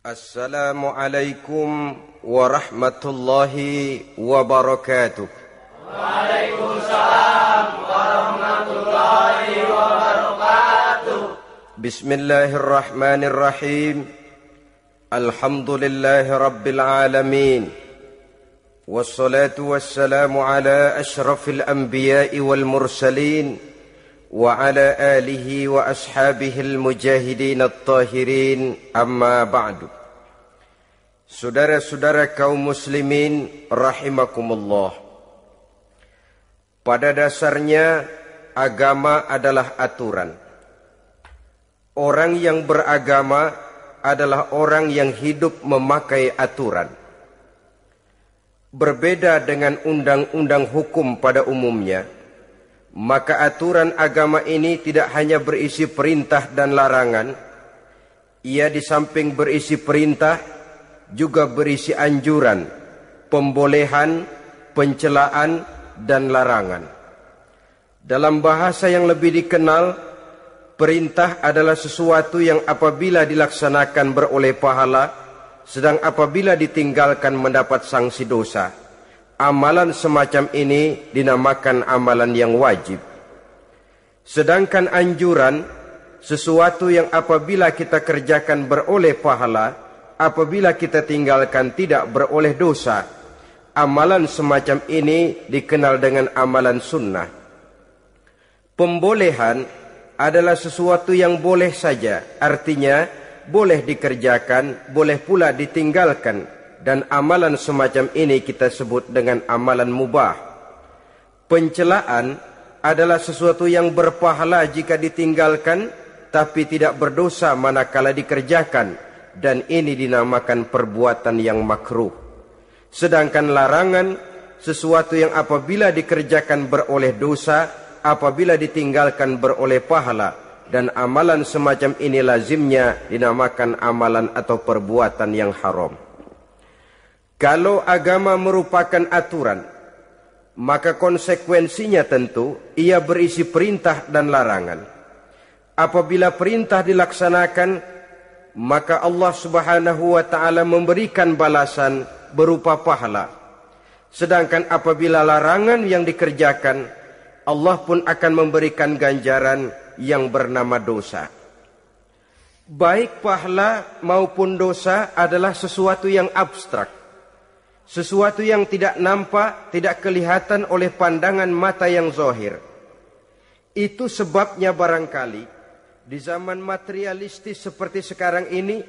Assalamualaikum warahmatullahi wabarakatuh. Waalaikumsalam warahmatullahi wabarakatuh. Bismillahirrahmanirrahim. Alhamdulillahi rabbil alamin. Wassalatu wassalamu ala ashrafil anbiya'i wal mursalin wa ala alihi wa ashabihil mujahidin at-tahirin, amma ba'du. Saudara-saudara kaum muslimin rahimakumullah. Pada dasarnya agama adalah aturan. Orang yang beragama adalah orang yang hidup memakai aturan. Berbeda dengan undang-undang hukum pada umumnya, maka aturan agama ini tidak hanya berisi perintah dan larangan. Ia di samping berisi perintah, juga berisi anjuran, pembolehan, pencelaan, dan larangan. Dalam bahasa yang lebih dikenal, perintah adalah sesuatu yang apabila dilaksanakan beroleh pahala, sedang apabila ditinggalkan mendapat sanksi dosa. Amalan semacam ini dinamakan amalan yang wajib. Sedangkan anjuran, sesuatu yang apabila kita kerjakan beroleh pahala, apabila kita tinggalkan tidak beroleh dosa. Amalan semacam ini dikenal dengan amalan sunnah. Pembolehan adalah sesuatu yang boleh saja, artinya boleh dikerjakan, boleh pula ditinggalkan, dan amalan semacam ini kita sebut dengan amalan mubah. Pencelaan adalah sesuatu yang berpahala jika ditinggalkan, tapi tidak berdosa manakala dikerjakan, dan ini dinamakan perbuatan yang makruh. Sedangkan larangan, sesuatu yang apabila dikerjakan beroleh dosa, apabila ditinggalkan beroleh pahala, dan amalan semacam ini lazimnya dinamakan amalan atau perbuatan yang haram. Kalau agama merupakan aturan, maka konsekuensinya tentu ia berisi perintah dan larangan. Apabila perintah dilaksanakan, maka Allah Subhanahu wa ta'ala memberikan balasan berupa pahala. Sedangkan apabila larangan yang dikerjakan, Allah pun akan memberikan ganjaran yang bernama dosa. Baik pahala maupun dosa adalah sesuatu yang abstrak, sesuatu yang tidak nampak, tidak kelihatan oleh pandangan mata yang zahir. Itu sebabnya barangkali di zaman materialistis seperti sekarang ini,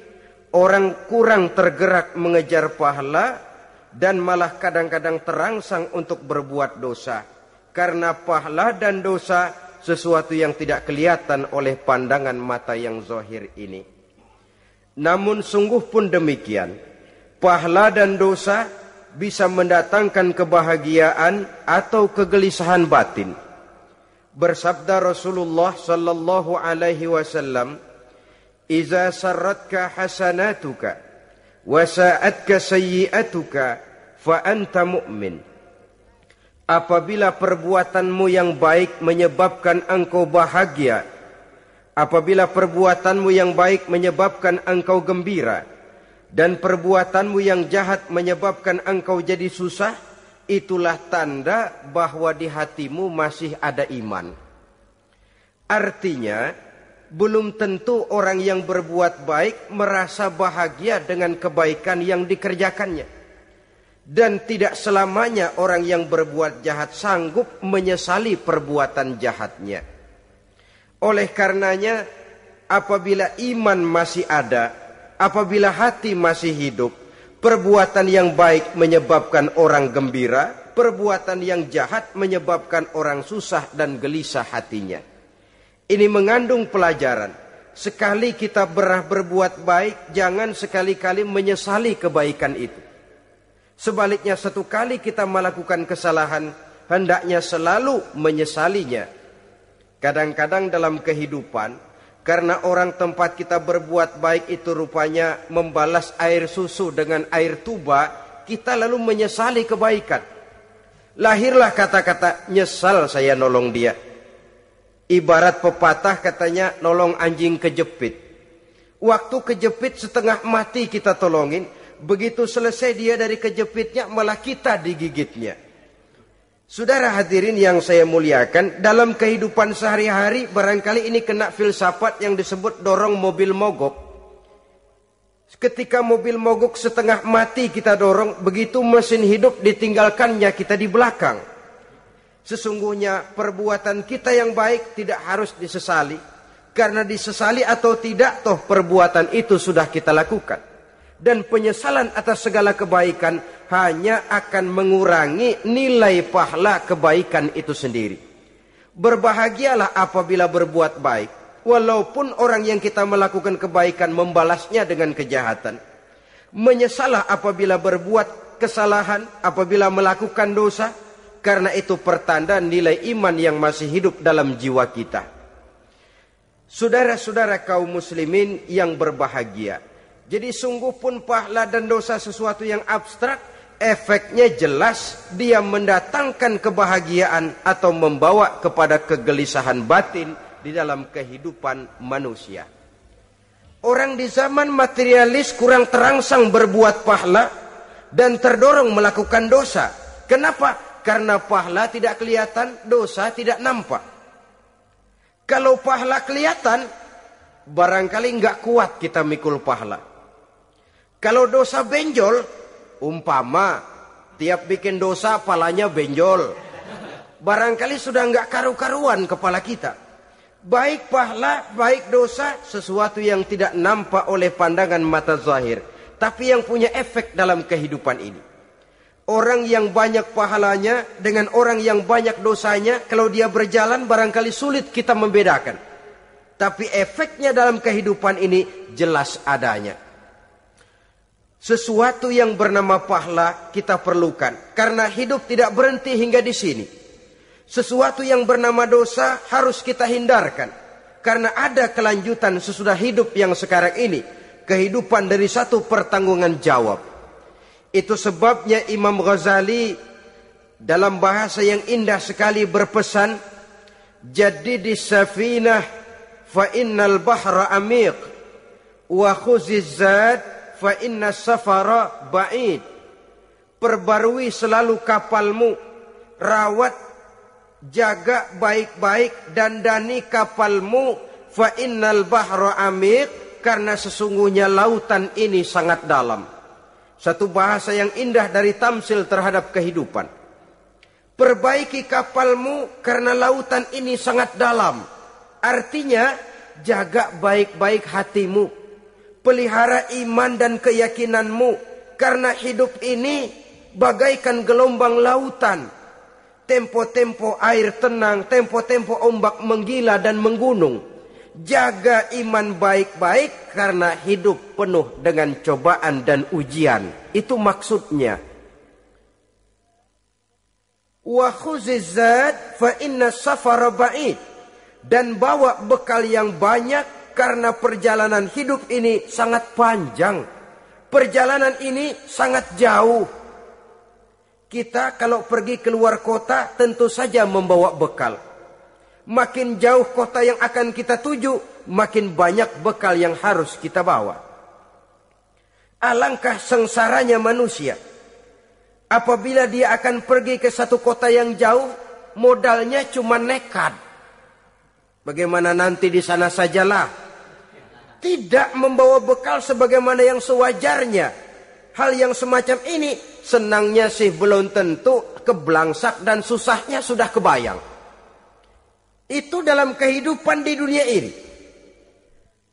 orang kurang tergerak mengejar pahala dan malah kadang-kadang terangsang untuk berbuat dosa, karena pahala dan dosa sesuatu yang tidak kelihatan oleh pandangan mata yang zahir ini. Namun sungguh pun demikian, pahala dan dosa bisa mendatangkan kebahagiaan atau kegelisahan batin. Bersabda Rasulullah sallallahu alaihi wasallam, "Iza sarratka hasanatuka wa sa'atka sayyi'atuka fa anta mu'min." Apabila perbuatanmu yang baik menyebabkan engkau bahagia, apabila perbuatanmu yang baik menyebabkan engkau gembira, dan perbuatanmu yang jahat menyebabkan engkau jadi susah, itulah tanda bahwa di hatimu masih ada iman. Artinya, belum tentu orang yang berbuat baik merasa bahagia dengan kebaikan yang dikerjakannya. Dan tidak selamanya orang yang berbuat jahat sanggup menyesali perbuatan jahatnya. Oleh karenanya, apabila iman masih ada, apabila hati masih hidup, perbuatan yang baik menyebabkan orang gembira, perbuatan yang jahat menyebabkan orang susah dan gelisah hatinya. Ini mengandung pelajaran. Sekali kita berbuat baik, jangan sekali-kali menyesali kebaikan itu. Sebaliknya, satu kali kita melakukan kesalahan, hendaknya selalu menyesalinya. Kadang-kadang dalam kehidupan, karena orang tempat kita berbuat baik itu rupanya membalas air susu dengan air tuba, kita lalu menyesali kebaikan. Lahirlah kata-kata, nyesal saya nolong dia. Ibarat pepatah katanya, nolong anjing kejepit. Waktu kejepit setengah mati kita tolongin. Begitu selesai dia dari kejepitnya, malah kita digigitnya. Saudara hadirin yang saya muliakan, dalam kehidupan sehari-hari barangkali ini kena filsafat yang disebut dorong mobil mogok. Ketika mobil mogok setengah mati kita dorong, begitu mesin hidup ditinggalkannya kita di belakang. Sesungguhnya perbuatan kita yang baik tidak harus disesali. Karena disesali atau tidak, toh perbuatan itu sudah kita lakukan. Dan penyesalan atas segala kebaikan hanya akan mengurangi nilai pahala kebaikan itu sendiri. Berbahagialah apabila berbuat baik. Walaupun orang yang kita melakukan kebaikan membalasnya dengan kejahatan. Menyesalah apabila berbuat kesalahan, apabila melakukan dosa. Karena itu pertanda nilai iman yang masih hidup dalam jiwa kita. Saudara-saudara kaum muslimin yang berbahagia. Jadi sungguh pun pahala dan dosa sesuatu yang abstrak. Efeknya jelas dia mendatangkan kebahagiaan atau membawa kepada kegelisahan batin di dalam kehidupan manusia. Orang di zaman materialis kurang terangsang berbuat pahala dan terdorong melakukan dosa. Kenapa? Karena pahala tidak kelihatan, dosa tidak nampak. Kalau pahala kelihatan, barangkali nggak kuat kita mikul pahala. Kalau dosa benjol, umpama tiap bikin dosa palanya benjol, barangkali sudah nggak karu-karuan kepala kita. Baik pahala, baik dosa, sesuatu yang tidak nampak oleh pandangan mata zahir, tapi yang punya efek dalam kehidupan ini. Orang yang banyak pahalanya dengan orang yang banyak dosanya, kalau dia berjalan barangkali sulit kita membedakan. Tapi efeknya dalam kehidupan ini jelas adanya. Sesuatu yang bernama pahala kita perlukan. Karena hidup tidak berhenti hingga di sini. Sesuatu yang bernama dosa harus kita hindarkan. Karena ada kelanjutan sesudah hidup yang sekarang ini. Kehidupan dari satu pertanggungan jawab. Itu sebabnya Imam Ghazali dalam bahasa yang indah sekali berpesan, jadidis safinah fa innal bahra amiq wa khuziz zad fa innas safara ba'id. Perbarui selalu kapalmu, rawat jaga baik-baik dan dandani kapalmu, fa innal bahra amiq, karena sesungguhnya lautan ini sangat dalam. Satu bahasa yang indah dari tamsil terhadap kehidupan. Perbaiki kapalmu karena lautan ini sangat dalam. Artinya jaga baik-baik hatimu. Pelihara iman dan keyakinanmu. Karena hidup ini bagaikan gelombang lautan. Tempo-tempo air tenang, tempo-tempo ombak menggila dan menggunung. Jaga iman baik-baik karena hidup penuh dengan cobaan dan ujian. Itu maksudnya. Wa khuziz zad fa inna safara ba'id. Dan bawa bekal yang banyak karena perjalanan hidup ini sangat panjang. Perjalanan ini sangat jauh. Kita kalau pergi keluar kota tentu saja membawa bekal. Makin jauh kota yang akan kita tuju, makin banyak bekal yang harus kita bawa. Alangkah sengsaranya manusia. Apabila dia akan pergi ke satu kota yang jauh, modalnya cuma nekat. Bagaimana nanti di sana sajalah. Tidak membawa bekal sebagaimana yang sewajarnya. Hal yang semacam ini, senangnya sih belum tentu, keblangsak dan susahnya sudah kebayang. Itu dalam kehidupan di dunia ini.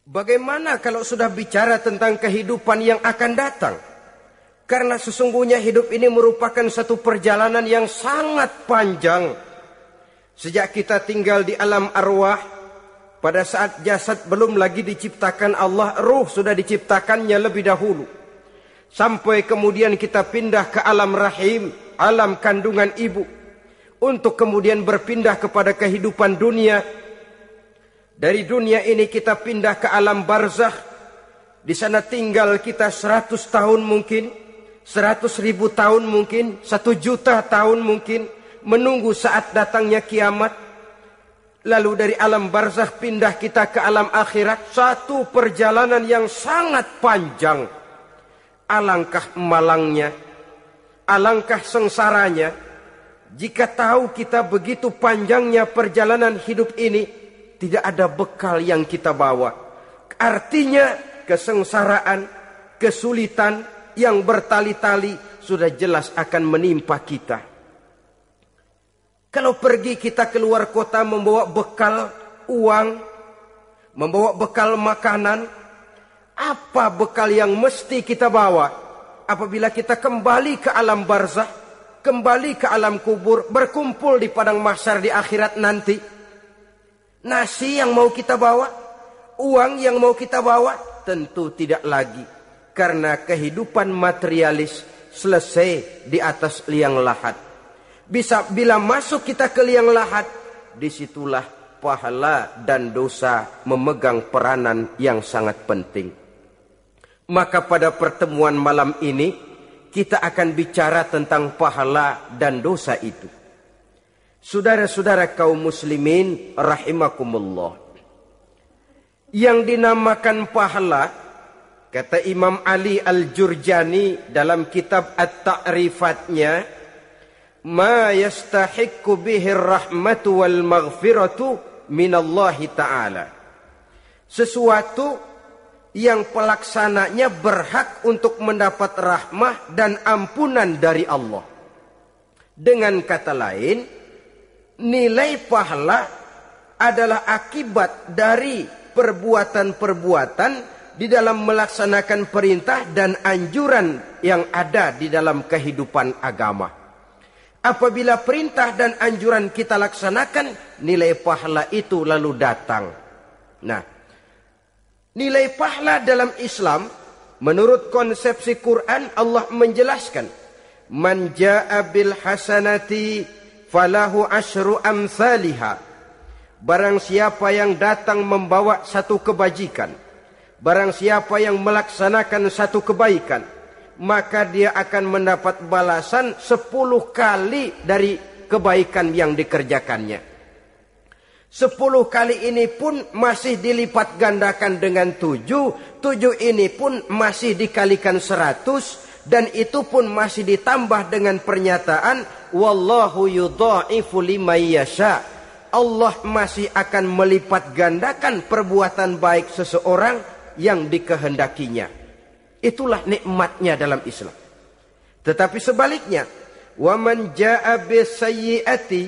Bagaimana kalau sudah bicara tentang kehidupan yang akan datang? Karena sesungguhnya hidup ini merupakan satu perjalanan yang sangat panjang. Sejak kita tinggal di alam arwah, pada saat jasad belum lagi diciptakan Allah, ruh sudah diciptakannya lebih dahulu. Sampai kemudian kita pindah ke alam rahim, alam kandungan ibu. Untuk kemudian berpindah kepada kehidupan dunia. Dari dunia ini kita pindah ke alam barzakh. Di sana tinggal kita 100 tahun mungkin, 100.000 tahun mungkin, 1 juta tahun mungkin, menunggu saat datangnya kiamat. Lalu dari alam barzakh pindah kita ke alam akhirat. Satu perjalanan yang sangat panjang. Alangkah malangnya, alangkah sengsaranya jika tahu kita begitu panjangnya perjalanan hidup ini, tidak ada bekal yang kita bawa. Artinya kesengsaraan, kesulitan yang bertali-tali sudah jelas akan menimpa kita. Kalau pergi kita keluar kota membawa bekal uang, membawa bekal makanan, apa bekal yang mesti kita bawa apabila kita kembali ke alam barzakh, kembali ke alam kubur, berkumpul di padang mahsyar di akhirat nanti? Nasi yang mau kita bawa, uang yang mau kita bawa, tentu tidak lagi. Karena kehidupan materialis selesai di atas liang lahat. Bila masuk kita ke liang lahat, disitulah pahala dan dosa memegang peranan yang sangat penting. Maka pada pertemuan malam ini kita akan bicara tentang pahala dan dosa itu. Saudara-saudara kaum muslimin rahimakumullah. Yang dinamakan pahala, kata Imam Ali Al-Jurjani dalam kitab At-Ta'rifatnya, ma yastahiqqu bihi ar-rahmatu wal maghfiratu minallahi ta'ala. Sesuatu yang pelaksananya berhak untuk mendapat rahmah dan ampunan dari Allah. Dengan kata lain, nilai pahala adalah akibat dari perbuatan-perbuatan di dalam melaksanakan perintah dan anjuran yang ada di dalam kehidupan agama. Apabila perintah dan anjuran kita laksanakan, nilai pahala itu lalu datang. Nah, nilai pahala dalam Islam, menurut konsepsi Quran, Allah menjelaskan, man jaa bil hasanati falahu asyru amsalihha. Barang siapa yang datang membawa satu kebajikan, barang siapa yang melaksanakan satu kebaikan, maka dia akan mendapat balasan 10 kali dari kebaikan yang dikerjakannya. 10 kali ini pun masih dilipat gandakan dengan 7. 7 ini pun masih dikalikan 100. Dan itu pun masih ditambah dengan pernyataan, wallahu yudha'ifu liman yasha. Allah masih akan melipat gandakan perbuatan baik seseorang yang dikehendakinya. Itulah nikmatnya dalam Islam. Tetapi sebaliknya, wa man jaa bisayyi'ati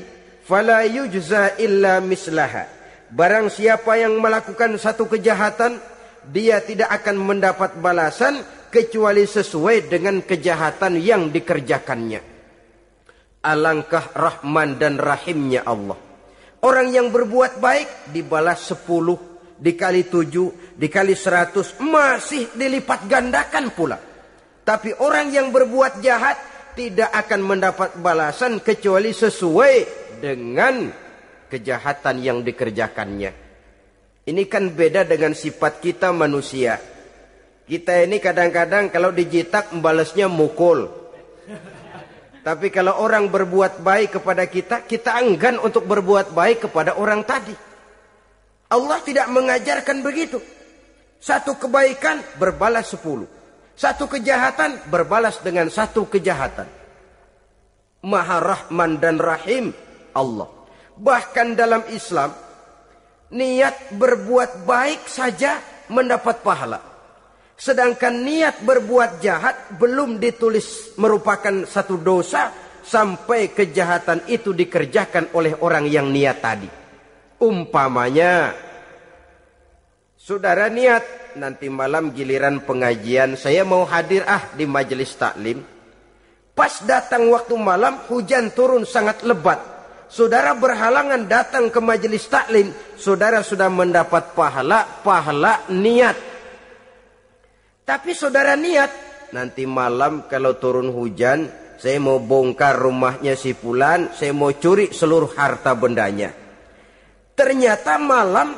fala yujza illa mislaha. Barang siapa yang melakukan satu kejahatan, dia tidak akan mendapat balasan kecuali sesuai dengan kejahatan yang dikerjakannya. Alangkah rahman dan rahimnya Allah. Orang yang berbuat baik dibalas 10, dikali 7, dikali 100, masih dilipat gandakan pula. Tapi orang yang berbuat jahat tidak akan mendapat balasan kecuali sesuai dengan kejahatan yang dikerjakannya. Ini kan beda dengan sifat kita manusia. Kita ini kadang-kadang kalau dijitak membalasnya mukul. Tapi kalau orang berbuat baik kepada kita, kita enggan untuk berbuat baik kepada orang tadi. Allah tidak mengajarkan begitu. Satu kebaikan berbalas 10. Satu kejahatan berbalas dengan satu kejahatan. Maha Rahman dan Rahim Allah. Bahkan dalam Islam, niat berbuat baik saja mendapat pahala. Sedangkan niat berbuat jahat belum ditulis merupakan satu dosa sampai kejahatan itu dikerjakan oleh orang yang niat tadi. Umpamanya, saudara niat, nanti malam giliran pengajian saya mau hadir di majelis taklim. Pas datang waktu malam, hujan turun sangat lebat. Saudara berhalangan datang ke majelis taklim, saudara sudah mendapat pahala niat. Tapi saudara niat, nanti malam kalau turun hujan, saya mau bongkar rumahnya si fulan, saya mau curi seluruh harta bendanya. Ternyata malam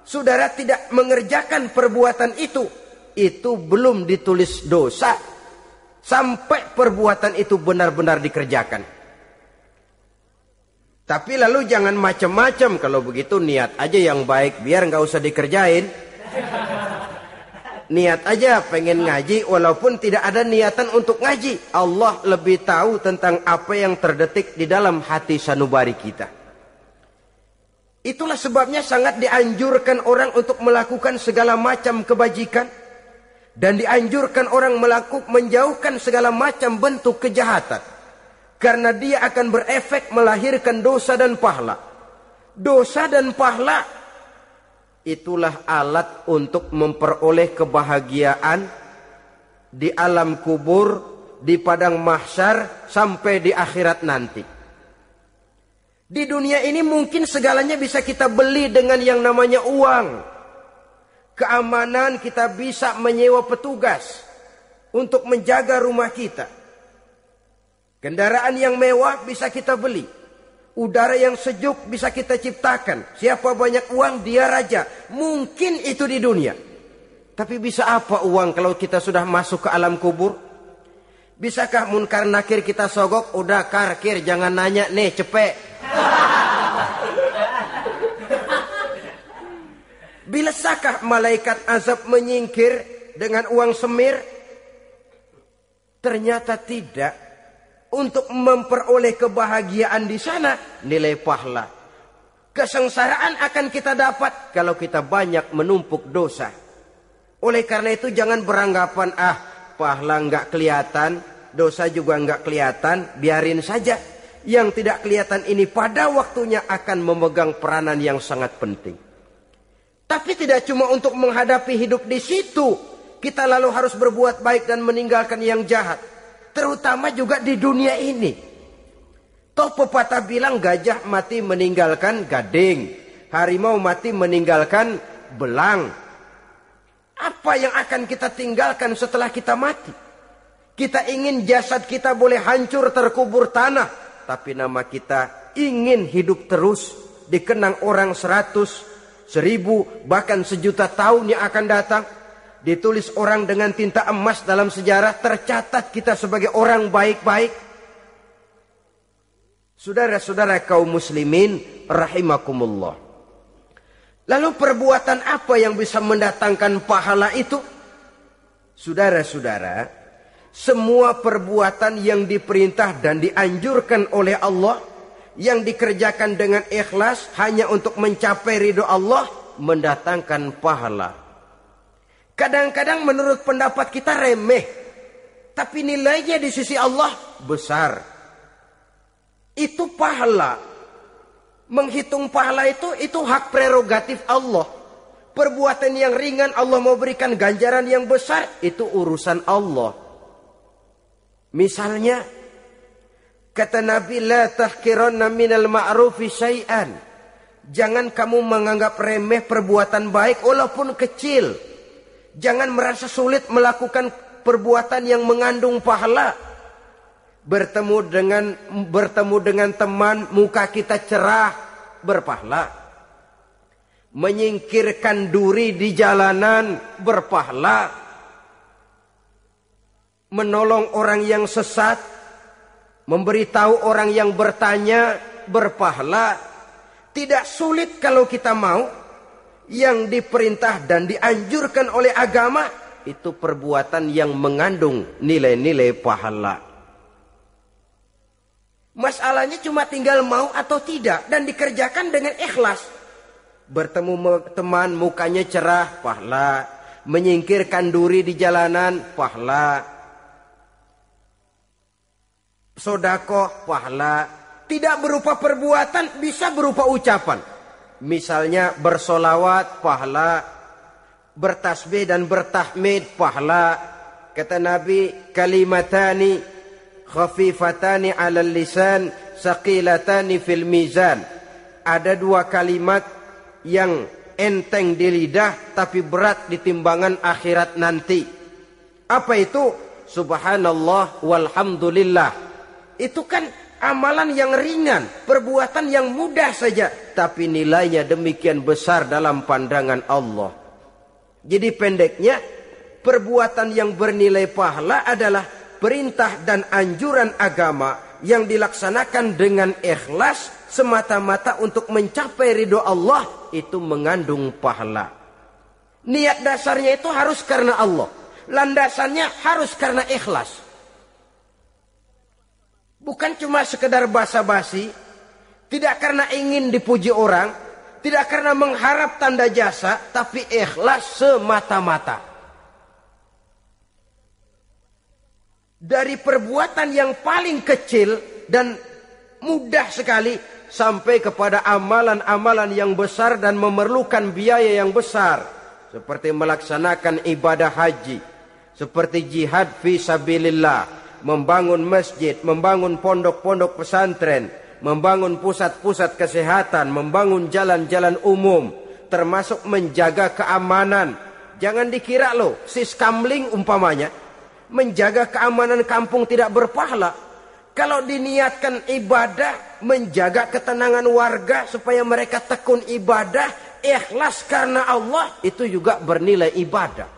saudara tidak mengerjakan perbuatan itu belum ditulis dosa sampai perbuatan itu benar-benar dikerjakan. Tapi lalu jangan macam-macam. Kalau begitu niat aja yang baik, biar nggak usah dikerjain. Niat aja pengen ngaji walaupun tidak ada niatan untuk ngaji. Allah lebih tahu tentang apa yang terdetik di dalam hati sanubari kita. Itulah sebabnya sangat dianjurkan orang untuk melakukan segala macam kebajikan. Dan dianjurkan orang menjauhkan segala macam bentuk kejahatan. Karena dia akan berefek melahirkan dosa dan pahala. Dosa dan pahala itulah alat untuk memperoleh kebahagiaan di alam kubur, di padang mahsyar, sampai di akhirat nanti. Di dunia ini mungkin segalanya bisa kita beli dengan yang namanya uang. Keamanan kita bisa menyewa petugas untuk menjaga rumah kita. Kendaraan yang mewah bisa kita beli. Udara yang sejuk bisa kita ciptakan. Siapa banyak uang, dia raja. Mungkin itu di dunia. Tapi bisa apa uang kalau kita sudah masuk ke alam kubur? Bisakah munkar nakir kita sogok? Udah karkir, jangan nanya nih, cepet. Bisakah malaikat azab menyingkir dengan uang semir? Ternyata tidak. Untuk memperoleh kebahagiaan di sana, nilai pahala. Kesengsaraan akan kita dapat kalau kita banyak menumpuk dosa. Oleh karena itu jangan beranggapan, pahala nggak kelihatan, dosa juga nggak kelihatan, biarin saja. Yang tidak kelihatan ini pada waktunya akan memegang peranan yang sangat penting. Tapi tidak cuma untuk menghadapi hidup di situ, kita lalu harus berbuat baik dan meninggalkan yang jahat. Terutama juga di dunia ini. Toh pepatah bilang gajah mati meninggalkan gading. Harimau mati meninggalkan belang. Apa yang akan kita tinggalkan setelah kita mati? Kita ingin jasad kita boleh hancur terkubur tanah. Tapi nama kita ingin hidup terus. Dikenang orang 100, 1000, bahkan 1.000.000 tahun yang akan datang. Ditulis orang dengan tinta emas dalam sejarah, tercatat kita sebagai orang baik-baik. Saudara-saudara kaum muslimin rahimakumullah. Lalu perbuatan apa yang bisa mendatangkan pahala itu? Saudara-saudara, semua perbuatan yang diperintah dan dianjurkan oleh Allah, yang dikerjakan dengan ikhlas hanya untuk mencapai ridho Allah, mendatangkan pahala. Kadang-kadang menurut pendapat kita remeh. Tapi nilainya di sisi Allah besar. Itu pahala. Menghitung pahala itu hak prerogatif Allah. Perbuatan yang ringan Allah mau berikan ganjaran yang besar, itu urusan Allah. Misalnya, kata Nabi, la tahkiranna minal ma'rufi syai'an. Jangan kamu menganggap remeh perbuatan baik walaupun kecil. Jangan merasa sulit melakukan perbuatan yang mengandung pahala. Bertemu dengan teman, muka kita cerah, berpahala. Menyingkirkan duri di jalanan, berpahala. Menolong orang yang sesat, memberitahu orang yang bertanya, berpahala. Tidak sulit kalau kita mau. Yang diperintah dan dianjurkan oleh agama, itu perbuatan yang mengandung nilai-nilai pahala. Masalahnya cuma tinggal mau atau tidak, dan dikerjakan dengan ikhlas. Bertemu teman, mukanya cerah, pahala. Menyingkirkan duri di jalanan, pahala. Sedekah, pahala. Tidak berupa perbuatan, bisa berupa ucapan. Misalnya bersolawat, pahala. Bertasbih dan bertahmid, pahala. Kata Nabi, kalimatani khafifatani 'alal lisan, saqilatani fil mizan. Ada 2 kalimat yang enteng di lidah tapi berat di timbangan akhirat nanti. Apa itu? Subhanallah walhamdulillah. Itu kan amalan yang ringan, perbuatan yang mudah saja, tapi nilainya demikian besar dalam pandangan Allah. Jadi pendeknya, perbuatan yang bernilai pahala adalah perintah dan anjuran agama yang dilaksanakan dengan ikhlas semata-mata untuk mencapai ridho Allah, itu mengandung pahala. Niat dasarnya itu harus karena Allah. Landasannya harus karena ikhlas. Bukan cuma sekedar basa-basi, tidak karena ingin dipuji orang, tidak karena mengharap tanda jasa, tapi ikhlas semata-mata. Dari perbuatan yang paling kecil dan mudah sekali, sampai kepada amalan-amalan yang besar dan memerlukan biaya yang besar, seperti melaksanakan ibadah haji, seperti jihad fi sabilillah, membangun masjid, membangun pondok-pondok pesantren, membangun pusat-pusat kesehatan, membangun jalan-jalan umum, termasuk menjaga keamanan. Jangan dikira loh, siskamling umpamanya, menjaga keamanan kampung tidak berpahala. Kalau diniatkan ibadah, menjaga ketenangan warga supaya mereka tekun ibadah, ikhlas karena Allah, itu juga bernilai ibadah.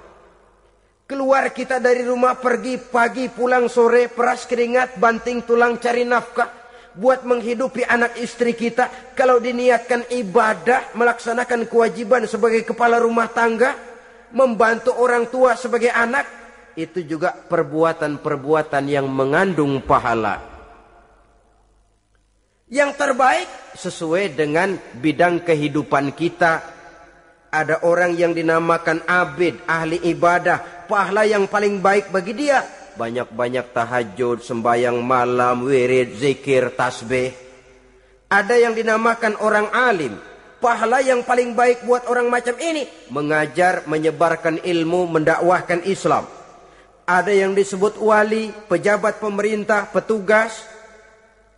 Keluar kita dari rumah, pergi pagi, pulang sore, peras keringat, banting tulang cari nafkah, buat menghidupi anak istri kita. Kalau diniatkan ibadah, melaksanakan kewajiban sebagai kepala rumah tangga, membantu orang tua sebagai anak, itu juga perbuatan-perbuatan yang mengandung pahala. Yang terbaik sesuai dengan bidang kehidupan kita. Ada orang yang dinamakan abid, ahli ibadah, pahala yang paling baik bagi dia, banyak-banyak tahajud, sembahyang malam, wirid, zikir, tasbih. Ada yang dinamakan orang alim, pahala yang paling baik buat orang macam ini, mengajar, menyebarkan ilmu, mendakwahkan Islam. Ada yang disebut wali, pejabat pemerintah, petugas.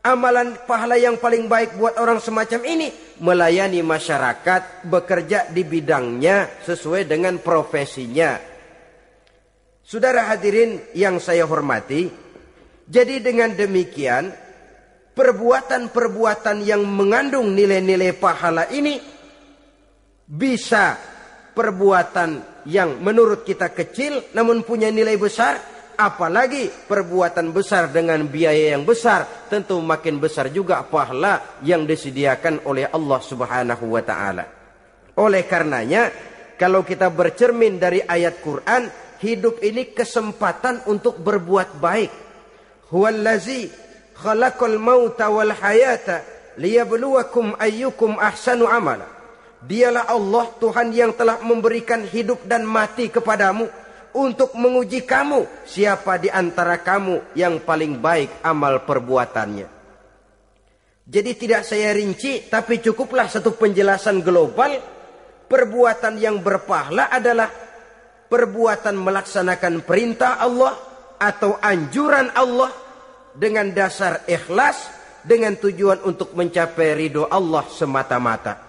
Amalan pahala yang paling baik buat orang semacam ini, melayani masyarakat, bekerja di bidangnya sesuai dengan profesinya. Saudara hadirin yang saya hormati, jadi dengan demikian, perbuatan-perbuatan yang mengandung nilai-nilai pahala ini, bisa perbuatan yang menurut kita kecil namun punya nilai besar. Apalagi perbuatan besar dengan biaya yang besar, tentu makin besar juga pahala yang disediakan oleh Allah Subhanahu wa ta'ala. Oleh karenanya, kalau kita bercermin dari ayat Quran, hidup ini kesempatan untuk berbuat baik. Huwallazi khalaqal mauta wal hayata liyabluwakum ayyukum ahsanu amala. Dialah Allah, Tuhan yang telah memberikan hidup dan mati kepadamu, untuk menguji kamu, siapa di antara kamu yang paling baik amal perbuatannya. Jadi tidak saya rinci, tapi cukuplah satu penjelasan global. Perbuatan yang berpahala adalah perbuatan melaksanakan perintah Allah atau anjuran Allah dengan dasar ikhlas, dengan tujuan untuk mencapai ridho Allah semata-mata.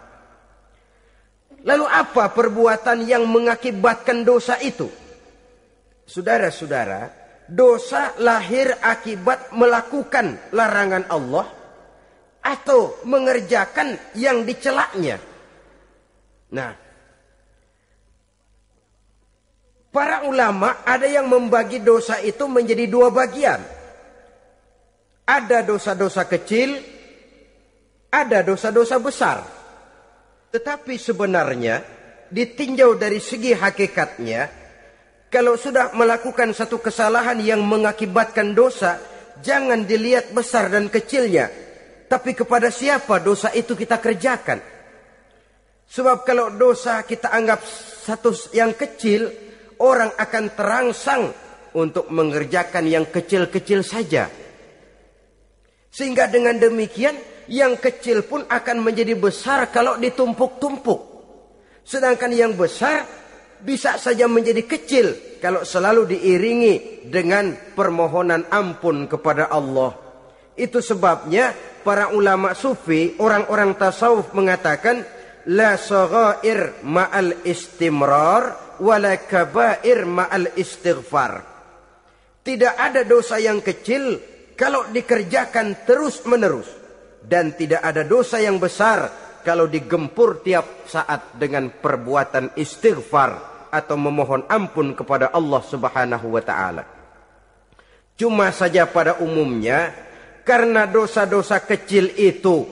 Lalu apa perbuatan yang mengakibatkan dosa itu? Saudara-saudara, dosa lahir akibat melakukan larangan Allah atau mengerjakan yang dicelaknya. Nah, para ulama ada yang membagi dosa itu menjadi dua bagian. Ada dosa-dosa kecil, ada dosa-dosa besar. Tetapi sebenarnya ditinjau dari segi hakikatnya, kalau sudah melakukan satu kesalahan yang mengakibatkan dosa, jangan dilihat besar dan kecilnya, tapi kepada siapa dosa itu kita kerjakan. Sebab kalau dosa kita anggap satu yang kecil, orang akan terangsang untuk mengerjakan yang kecil-kecil saja. Sehingga dengan demikian, yang kecil pun akan menjadi besar kalau ditumpuk-tumpuk. Sedangkan yang besar bisa saja menjadi kecil kalau selalu diiringi dengan permohonan ampun kepada Allah. Itu sebabnya para ulama sufi, orang-orang tasawuf mengatakan, la saghair ma'al istimrar wa la kabair ma'al istighfar. Tidak ada dosa yang kecil kalau dikerjakan terus-menerus, dan tidak ada dosa yang besar kalau digempur tiap saat dengan perbuatan istighfar atau memohon ampun kepada Allah Subhanahu wa ta'ala. Cuma saja pada umumnya, karena dosa-dosa kecil itu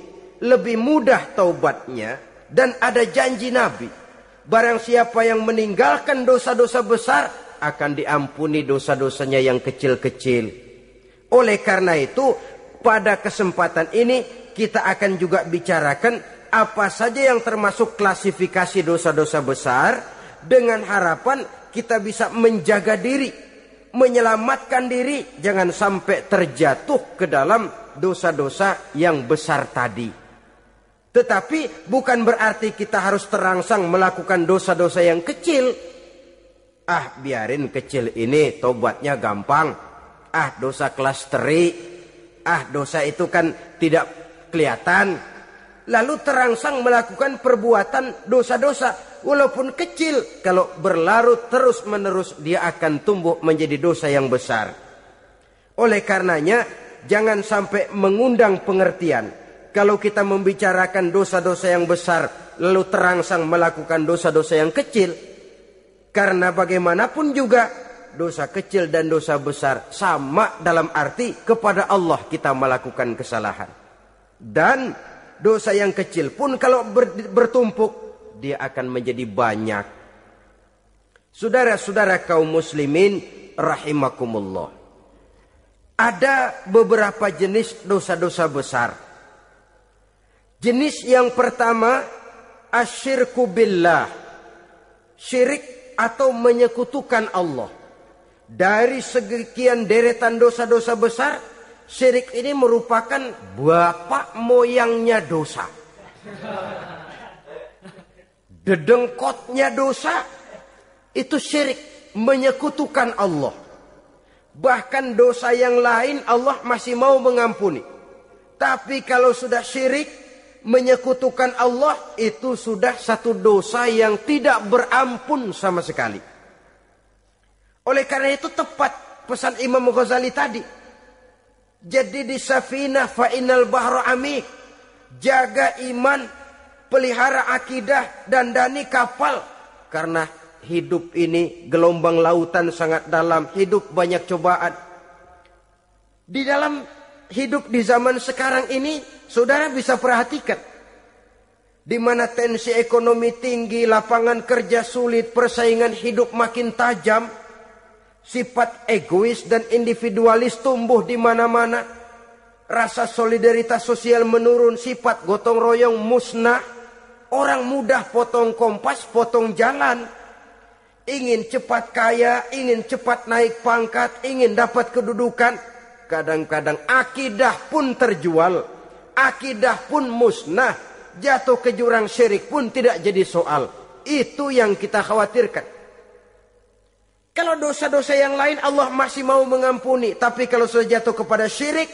lebih mudah taubatnya, dan ada janji Nabi, barang siapa yang meninggalkan dosa-dosa besar akan diampuni dosa-dosanya yang kecil-kecil. Oleh karena itu, pada kesempatan ini kita akan juga bicarakan apa saja yang termasuk klasifikasi dosa-dosa besar, dengan harapan kita bisa menjaga diri, menyelamatkan diri, jangan sampai terjatuh ke dalam dosa-dosa yang besar tadi. Tetapi bukan berarti kita harus terangsang melakukan dosa-dosa yang kecil. Biarin kecil ini, tobatnya gampang. Dosa kelas teri. Dosa itu kan tidak kelihatan. Lalu terangsang melakukan perbuatan dosa-dosa walaupun kecil. Kalau berlarut terus-menerus, dia akan tumbuh menjadi dosa yang besar. Oleh karenanya, jangan sampai mengundang pengertian. Kalau kita membicarakan dosa-dosa yang besar, lalu terangsang melakukan dosa-dosa yang kecil. Karena bagaimanapun juga, dosa kecil dan dosa besar sama dalam arti kepada Allah kita melakukan kesalahan. Dan dosa yang kecil pun kalau bertumpuk, dia akan menjadi banyak. Saudara-saudara kaum muslimin rahimakumullah. Ada beberapa jenis dosa-dosa besar. Jenis yang pertama, asyirku billah. Syirik atau menyekutukan Allah. Dari sekian deretan dosa-dosa besar, syirik ini merupakan bapak moyangnya dosa. Dedengkotnya dosa, itu syirik, menyekutukan Allah. Bahkan dosa yang lain Allah masih mau mengampuni. Tapi kalau sudah syirik, menyekutukan Allah, itu sudah satu dosa yang tidak berampun sama sekali. Oleh karena itu tepat pesan Imam Ghazali tadi. Jadi di safinah fa innal bahra amik. Jaga iman, pelihara akidah, dandani kapal. Karena hidup ini gelombang lautan sangat dalam, hidup banyak cobaan. Di dalam hidup di zaman sekarang ini, saudara bisa perhatikan. Di mana tensi ekonomi tinggi, lapangan kerja sulit, persaingan hidup makin tajam. Sifat egois dan individualis tumbuh di mana-mana. Rasa solidaritas sosial menurun, sifat gotong royong musnah. Orang mudah potong kompas, potong jalan. Ingin cepat kaya, ingin cepat naik pangkat, ingin dapat kedudukan. Kadang-kadang akidah pun terjual. Akidah pun musnah. Jatuh ke jurang syirik pun tidak jadi soal. Itu yang kita khawatirkan. Kalau dosa-dosa yang lain Allah masih mau mengampuni. Tapi kalau sudah jatuh kepada syirik,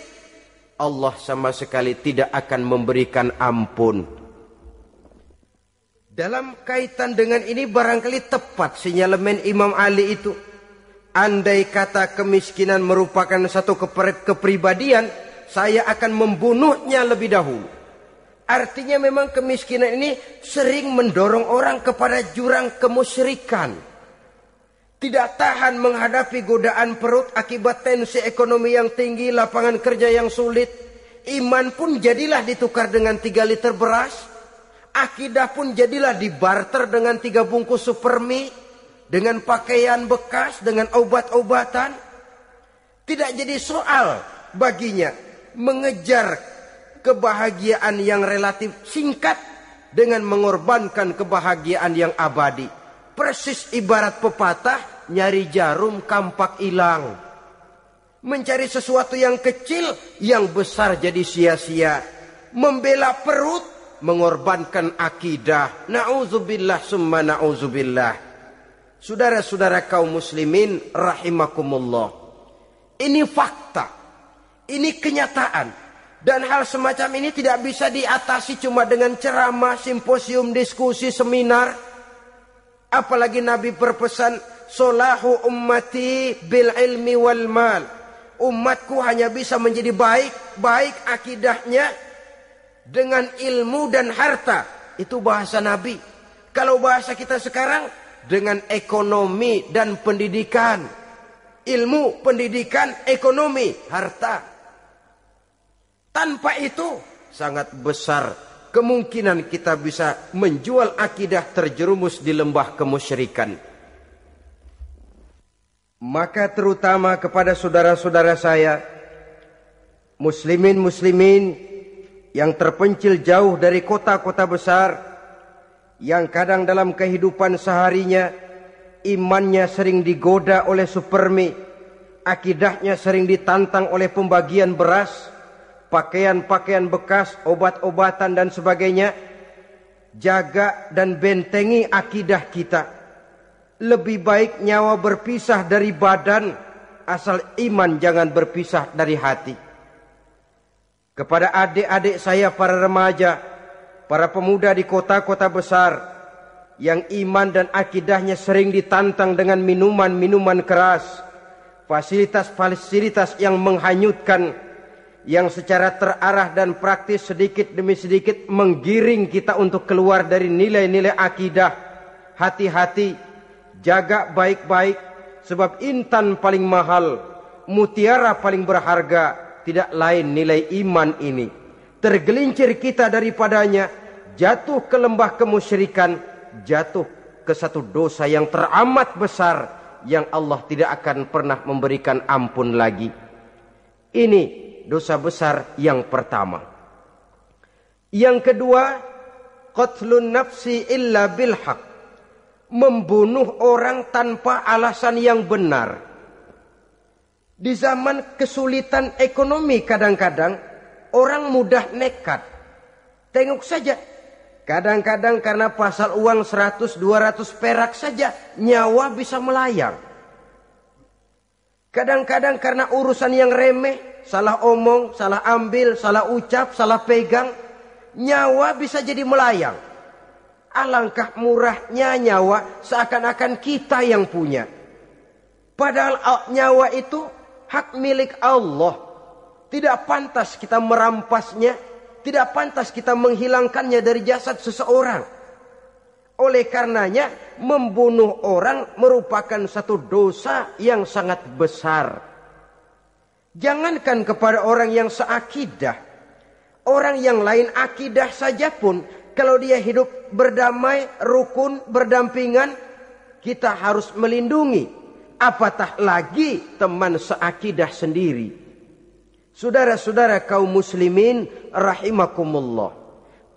Allah sama sekali tidak akan memberikan ampun. Dalam kaitan dengan ini barangkali tepat sinyalemen Imam Ali itu. Andai kata kemiskinan merupakan satu kepribadian, saya akan membunuhnya lebih dahulu. Artinya memang kemiskinan ini sering mendorong orang kepada jurang kemusyrikan. Tidak tahan menghadapi godaan perut akibat tensi ekonomi yang tinggi, lapangan kerja yang sulit. Iman pun jadilah ditukar dengan 3 liter beras. Akidah pun jadilah dibarter dengan 3 bungkus supermi. Dengan pakaian bekas, dengan obat-obatan. Tidak jadi soal baginya mengejar kebahagiaan yang relatif singkat dengan mengorbankan kebahagiaan yang abadi. Persis ibarat pepatah, nyari jarum kampak hilang. Mencari sesuatu yang kecil, yang besar jadi sia-sia. Membela perut, mengorbankan akidah. Na'udzubillah summa na'udzubillah. Saudara-saudara kaum muslimin rahimakumullah. Ini fakta. Ini kenyataan. Dan hal semacam ini tidak bisa diatasi cuma dengan ceramah, simposium, diskusi, seminar. Apalagi Nabi berpesan, solahu ummati bil ilmi wal mal. Umatku hanya bisa menjadi baik akidahnya dengan ilmu dan harta. Itu bahasa Nabi. Kalau bahasa kita sekarang, dengan ekonomi dan pendidikan. Ilmu, pendidikan, ekonomi, harta. Tanpa itu sangat besar kemungkinan kita bisa menjual akidah terjerumus di lembah kemusyrikan. Maka terutama kepada saudara-saudara saya, muslimin yang terpencil jauh dari kota-kota besar, yang kadang dalam kehidupan seharinya imannya sering digoda oleh supermi, akidahnya sering ditantang oleh pembagian beras, pakaian-pakaian bekas, obat-obatan dan sebagainya. Jaga dan bentengi akidah kita. Lebih baik nyawa berpisah dari badan, asal iman jangan berpisah dari hati. Kepada adik-adik saya para remaja, para pemuda di kota-kota besar, yang iman dan akidahnya sering ditantang dengan minuman-minuman keras, fasilitas-fasilitas yang menghanyutkan, yang secara terarah dan praktis sedikit demi sedikit menggiring kita untuk keluar dari nilai-nilai akidah. Hati-hati, jaga baik-baik, sebab intan paling mahal, mutiara paling berharga, tidak lain nilai iman ini. Tergelincir kita daripadanya, jatuh ke lembah kemusyrikan, jatuh ke satu dosa yang teramat besar, yang Allah tidak akan pernah memberikan ampun lagi. Ini dosa besar yang pertama. Yang kedua, qatlun nafsi illa bil haq, membunuh orang tanpa alasan yang benar. Di zaman kesulitan ekonomi kadang-kadang orang mudah nekat. Tengok saja, kadang-kadang karena pasal uang 100-200 perak saja nyawa bisa melayang. Kadang-kadang karena urusan yang remeh, salah omong, salah ambil, salah ucap, salah pegang, nyawa bisa jadi melayang. Alangkah murahnya nyawa, seakan-akan kita yang punya. Padahal nyawa itu hak milik Allah. Tidak pantas kita merampasnya, tidak pantas kita menghilangkannya dari jasad seseorang. Oleh karenanya, membunuh orang merupakan satu dosa yang sangat besar. Jangankan kepada orang yang seakidah, orang yang lain akidah saja pun, kalau dia hidup berdamai, rukun, berdampingan, kita harus melindungi. Apatah lagi teman seakidah sendiri. Saudara-saudara kaum muslimin rahimakumullah,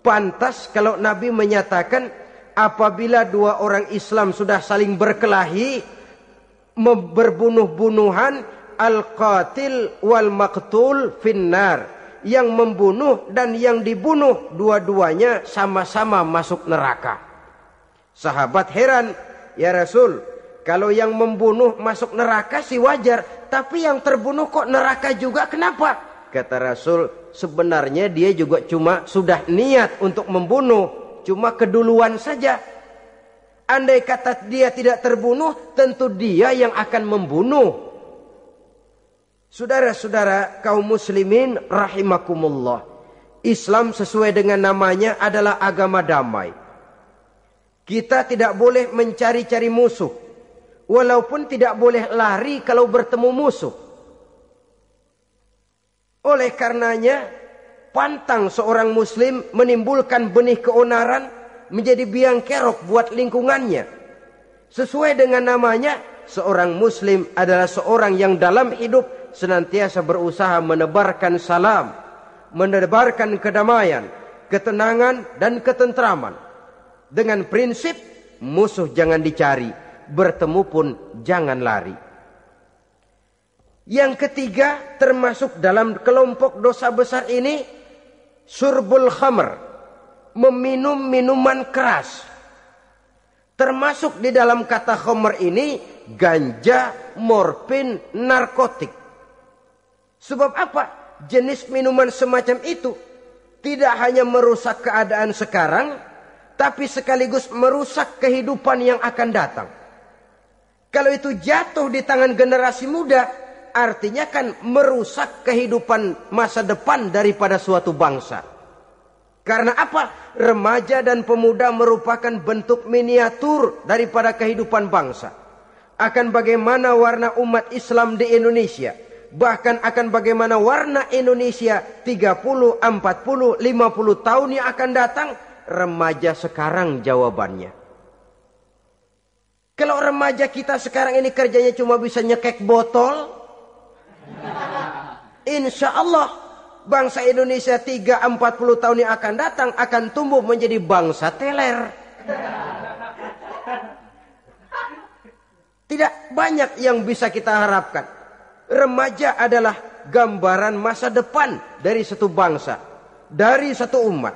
pantas kalau Nabi menyatakan, apabila dua orang Islam sudah saling berkelahi, berbunuh-bunuhan, al-qatil wal maqtul finnar, yang membunuh dan yang dibunuh dua-duanya sama-sama masuk neraka. Sahabat heran, ya Rasul, kalau yang membunuh masuk neraka sih wajar, tapi yang terbunuh kok neraka juga, kenapa? Kata Rasul, sebenarnya dia juga cuma sudah niat untuk membunuh, cuma keduluan saja. Andai kata dia tidak terbunuh, tentu dia yang akan membunuh. Saudara-saudara kaum muslimin rahimakumullah, Islam sesuai dengan namanya adalah agama damai. Kita tidak boleh mencari-cari musuh, walaupun tidak boleh lari kalau bertemu musuh. Oleh karenanya, pantang seorang muslim menimbulkan benih keonaran menjadi biang kerok buat lingkungannya. Sesuai dengan namanya, seorang muslim adalah seorang yang dalam hidup senantiasa berusaha menebarkan salam, menebarkan kedamaian, ketenangan dan ketentraman. Dengan prinsip musuh jangan dicari, bertemu pun jangan lari. Yang ketiga, termasuk dalam kelompok dosa besar ini, syurbul khamr, meminum minuman keras. Termasuk di dalam kata khamr ini ganja, morfin, narkotik. Sebab apa? Jenis minuman semacam itu tidak hanya merusak keadaan sekarang, tapi sekaligus merusak kehidupan yang akan datang. Kalau itu jatuh di tangan generasi muda, artinya kan merusak kehidupan masa depan daripada suatu bangsa. Karena apa? Remaja dan pemuda merupakan bentuk miniatur daripada kehidupan bangsa. Akan bagaimana warna umat Islam di Indonesia, bahkan akan bagaimana warna Indonesia 30, 40, 50 tahun yang akan datang, remaja sekarang jawabannya. Kalau remaja kita sekarang ini kerjanya cuma bisa nyekek botol, insya Allah bangsa Indonesia 30-40 tahun yang akan datang akan tumbuh menjadi bangsa teler. Tidak banyak yang bisa kita harapkan. Remaja adalah gambaran masa depan dari satu bangsa, dari satu umat.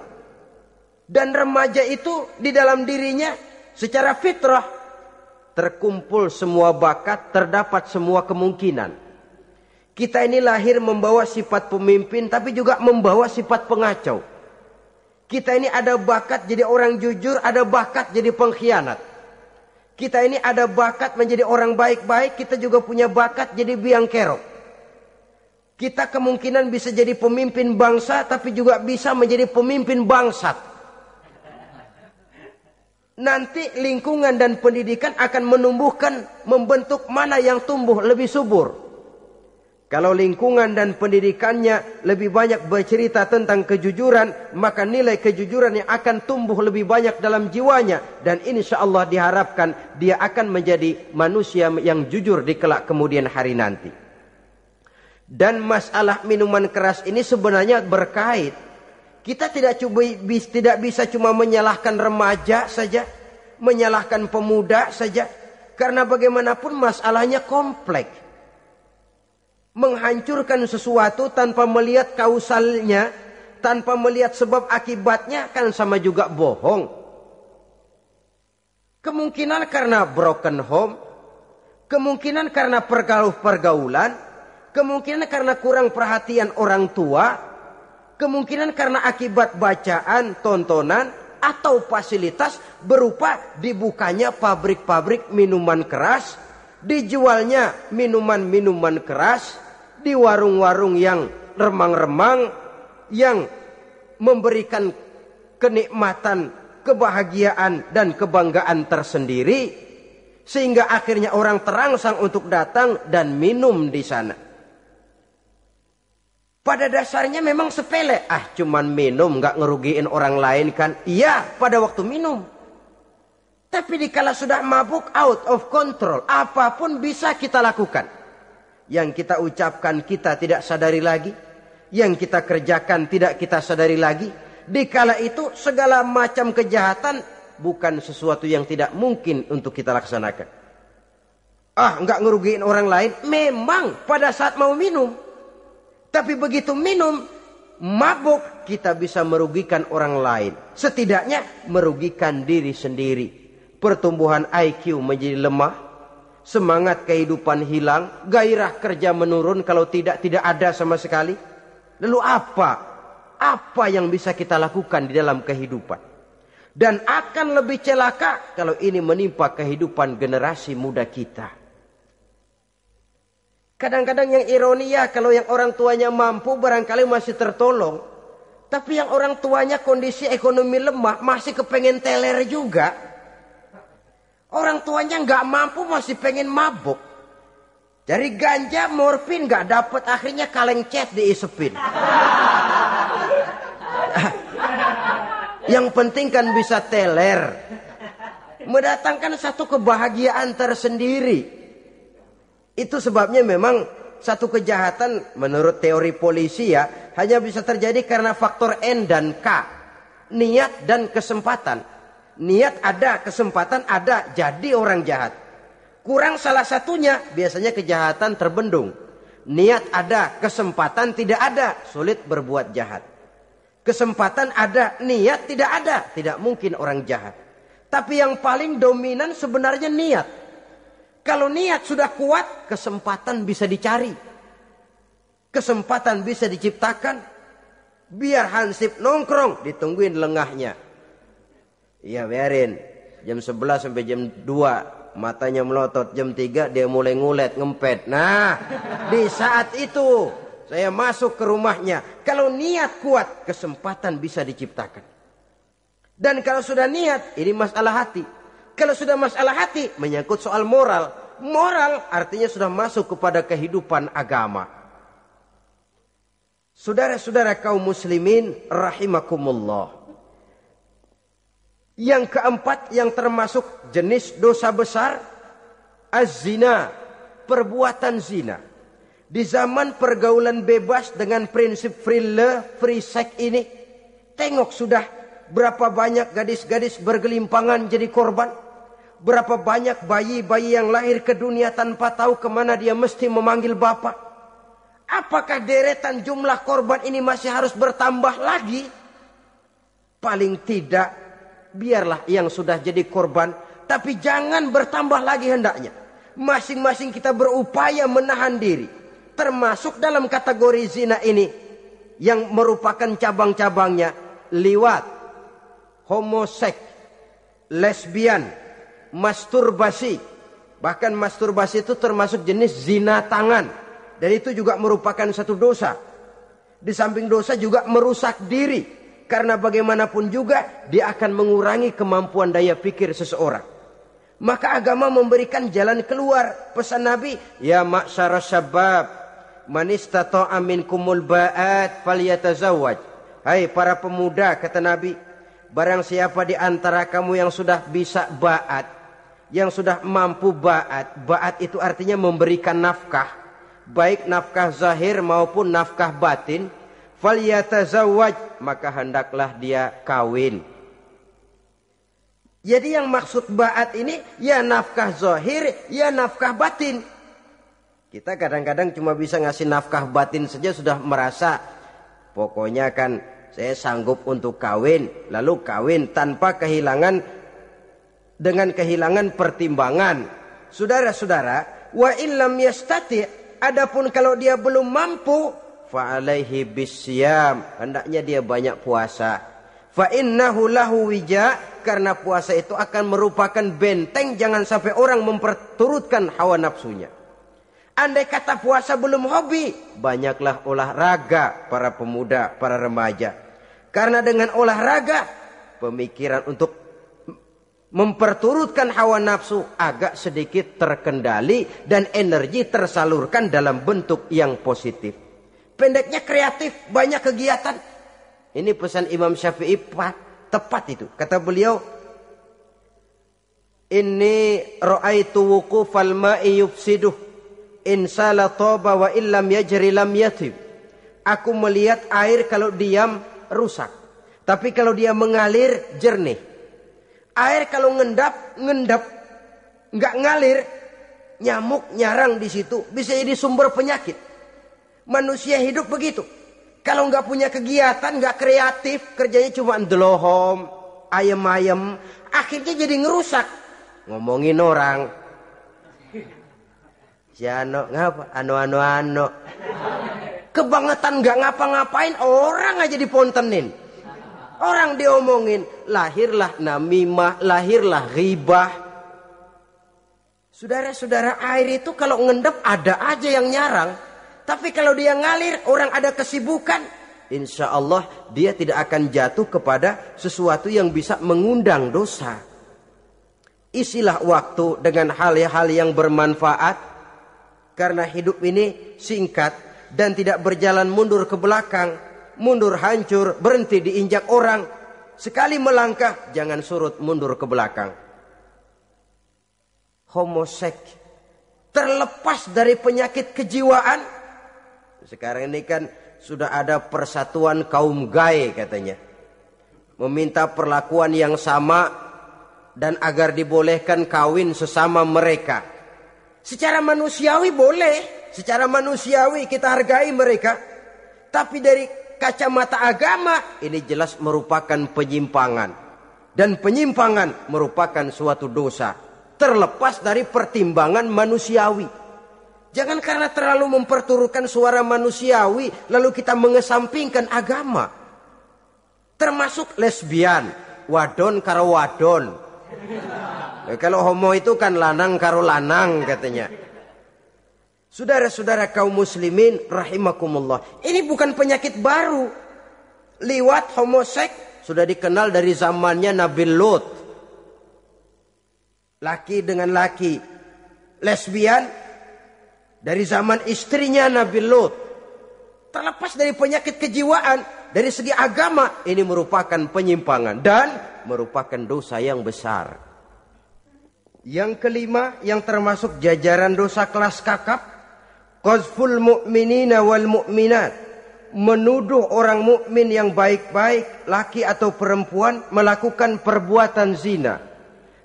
Dan remaja itu di dalam dirinya secara fitrah terkumpul semua bakat, terdapat semua kemungkinan. Kita ini lahir membawa sifat pemimpin, tapi juga membawa sifat pengacau. Kita ini ada bakat jadi orang jujur, ada bakat jadi pengkhianat. Kita ini ada bakat menjadi orang baik-baik, kita juga punya bakat jadi biang kerok. Kita kemungkinan bisa jadi pemimpin bangsa, tapi juga bisa menjadi pemimpin bangsat. Nanti lingkungan dan pendidikan akan menumbuhkan, membentuk mana yang tumbuh lebih subur. Kalau lingkungan dan pendidikannya lebih banyak bercerita tentang kejujuran, maka nilai kejujuran yang akan tumbuh lebih banyak dalam jiwanya. Dan insya Allah diharapkan dia akan menjadi manusia yang jujur di kelak kemudian hari nanti. Dan masalah minuman keras ini sebenarnya berkait. Kita tidak bisa cuma menyalahkan remaja saja, menyalahkan pemuda saja. Karena bagaimanapun masalahnya kompleks. Menghancurkan sesuatu tanpa melihat kausalnya, tanpa melihat sebab akibatnya kan sama juga bohong. Kemungkinan karena broken home, kemungkinan karena pergaulan, kemungkinan karena kurang perhatian orang tua, kemungkinan karena akibat bacaan, tontonan, atau fasilitas berupa dibukanya pabrik-pabrik minuman keras, dijualnya minuman-minuman keras, di warung-warung yang remang-remang, yang memberikan kenikmatan, kebahagiaan, dan kebanggaan tersendiri, sehingga akhirnya orang terangsang untuk datang dan minum di sana. Pada dasarnya memang sepele. Cuman minum, nggak ngerugiin orang lain kan? Iya, pada waktu minum. Tapi dikala sudah mabuk, out of control, apapun bisa kita lakukan. Yang kita ucapkan kita tidak sadari lagi, yang kita kerjakan tidak kita sadari lagi. Dikala itu segala macam kejahatan bukan sesuatu yang tidak mungkin untuk kita laksanakan. Nggak ngerugiin orang lain, memang pada saat mau minum. Tapi begitu minum, mabuk, kita bisa merugikan orang lain. Setidaknya merugikan diri sendiri. Pertumbuhan IQ menjadi lemah, semangat kehidupan hilang, gairah kerja menurun, kalau tidak ada sama sekali. Lalu apa yang bisa kita lakukan di dalam kehidupan? Dan akan lebih celaka kalau ini menimpa kehidupan generasi muda kita. Kadang-kadang yang ironi ya, kalau yang orang tuanya mampu barangkali masih tertolong. Tapi yang orang tuanya kondisi ekonomi lemah masih kepengen teler juga. Orang tuanya nggak mampu masih pengen mabuk. Dari ganja, morfin nggak dapat, akhirnya kaleng cet diisepin. Yang penting kan bisa teler. Mendatangkan satu kebahagiaan tersendiri. Itu sebabnya memang satu kejahatan menurut teori polisi ya, hanya bisa terjadi karena faktor N dan K. Niat dan kesempatan. Niat ada, kesempatan ada, jadi orang jahat. Kurang salah satunya, biasanya kejahatan terbendung. Niat ada, kesempatan tidak ada, sulit berbuat jahat. Kesempatan ada, niat tidak ada, tidak mungkin orang jahat. Tapi yang paling dominan sebenarnya niat. Kalau niat sudah kuat, kesempatan bisa dicari. Kesempatan bisa diciptakan. Biar hansip nongkrong, ditungguin lengahnya. Iya biarin. Jam 11 sampai jam 2. Matanya melotot. Jam 3 dia mulai ngulet, ngempet. Nah, di saat itu saya masuk ke rumahnya. Kalau niat kuat, kesempatan bisa diciptakan. Dan kalau sudah niat, ini masalah hati. Kalau sudah masalah hati, menyangkut soal moral. Moral artinya sudah masuk kepada kehidupan agama. Saudara-saudara kaum muslimin rahimakumullah. Yang keempat yang termasuk jenis dosa besar, az-zina, perbuatan zina. Di zaman pergaulan bebas dengan prinsip free love, free sex ini, tengok sudah berapa banyak gadis-gadis bergelimpangan jadi korban. Berapa banyak bayi-bayi yang lahir ke dunia tanpa tahu kemana dia mesti memanggil bapak. Apakah deretan jumlah korban ini masih harus bertambah lagi? Paling tidak, biarlah yang sudah jadi korban, tapi jangan bertambah lagi hendaknya. Masing-masing kita berupaya menahan diri. Termasuk dalam kategori zina ini yang merupakan cabang-cabangnya liwat, homoseks, lesbian, masturbasi. Bahkan masturbasi itu termasuk jenis zina tangan. Dan itu juga merupakan satu dosa. Di samping dosa juga merusak diri. Karena bagaimanapun juga dia akan mengurangi kemampuan daya pikir seseorang. Maka agama memberikan jalan keluar. Pesan Nabi, ya ma'syara syabab, man istata'a minkumul ba'at falyatazawwaj. Hai para pemuda, kata Nabi, barang siapa di antara kamu yang sudah bisa ba'at, yang sudah mampu ba'at. Ba'at itu artinya memberikan nafkah, baik nafkah zahir maupun nafkah batin. Falyatazawwaj, maka hendaklah dia kawin. Jadi yang maksud ba'at ini ya nafkah zahir, ya nafkah batin. Kita kadang-kadang cuma bisa ngasih nafkah batin saja sudah merasa pokoknya kan saya sanggup untuk kawin, lalu kawin tanpa dengan kehilangan pertimbangan. Saudara-saudara, wa illam yastati, adapun kalau dia belum mampu, fa alaihi bisyam, hendaknya dia banyak puasa. Fa innahu lahu wija, karena puasa itu akan merupakan benteng jangan sampai orang memperturutkan hawa nafsunya. Andai kata puasa belum hobi, banyaklah olahraga para pemuda, para remaja. Karena dengan olahraga, pemikiran untuk memperturutkan hawa nafsu agak sedikit terkendali dan energi tersalurkan dalam bentuk yang positif. Pendeknya kreatif, banyak kegiatan. Ini pesan Imam Syafi'i tepat itu. Kata beliau, inni ra'aitu wuqufal ma'i yufsiduh. Insala toba wa illam yajri lam yatib. Aku melihat air kalau diam rusak. Tapi kalau dia mengalir jernih. Air kalau ngendap, nggak ngalir, nyamuk nyarang di situ, bisa jadi sumber penyakit. Manusia hidup begitu. Kalau nggak punya kegiatan, nggak kreatif, kerjanya cuma ndelohom, ayem-ayem, akhirnya jadi ngerusak. Ngomongin orang. Si ano ngapa? Ano. Kebangetan nggak ngapa-ngapain, orang aja dipontenin. Orang diomongin, lahirlah namimah, lahirlah ghibah. Saudara-saudara, air itu kalau ngendap ada aja yang nyarang. Tapi kalau dia ngalir, orang ada kesibukan, insya Allah dia tidak akan jatuh kepada sesuatu yang bisa mengundang dosa. Isilah waktu dengan hal-hal yang bermanfaat. Karena hidup ini singkat dan tidak berjalan mundur ke belakang. Mundur hancur, berhenti diinjak orang. Sekali melangkah, jangan surut mundur ke belakang. Homoseks terlepas dari penyakit kejiwaan. Sekarang ini kan sudah ada persatuan kaum gay katanya. Meminta perlakuan yang sama dan agar dibolehkan kawin sesama mereka. Secara manusiawi boleh. Secara manusiawi kita hargai mereka. Tapi dari kacamata agama ini jelas merupakan penyimpangan. Dan penyimpangan merupakan suatu dosa. Terlepas dari pertimbangan manusiawi. Jangan karena terlalu memperturutkan suara manusiawi lalu kita mengesampingkan agama. Termasuk lesbian, wadon karo wadon. Kalau homo itu kan lanang karo lanang katanya. Saudara-saudara kaum muslimin rahimakumullah. Ini bukan penyakit baru. Liwat, homoseks sudah dikenal dari zamannya Nabi Lut. Laki dengan laki. Lesbian dari zaman istrinya Nabi Lut. Terlepas dari penyakit kejiwaan, dari segi agama, ini merupakan penyimpangan dan merupakan dosa yang besar. Yang kelima, yang termasuk jajaran dosa kelas kakap, qazful mu'minina wal mu'minat, menuduh orang mukmin yang baik-baik, laki atau perempuan, melakukan perbuatan zina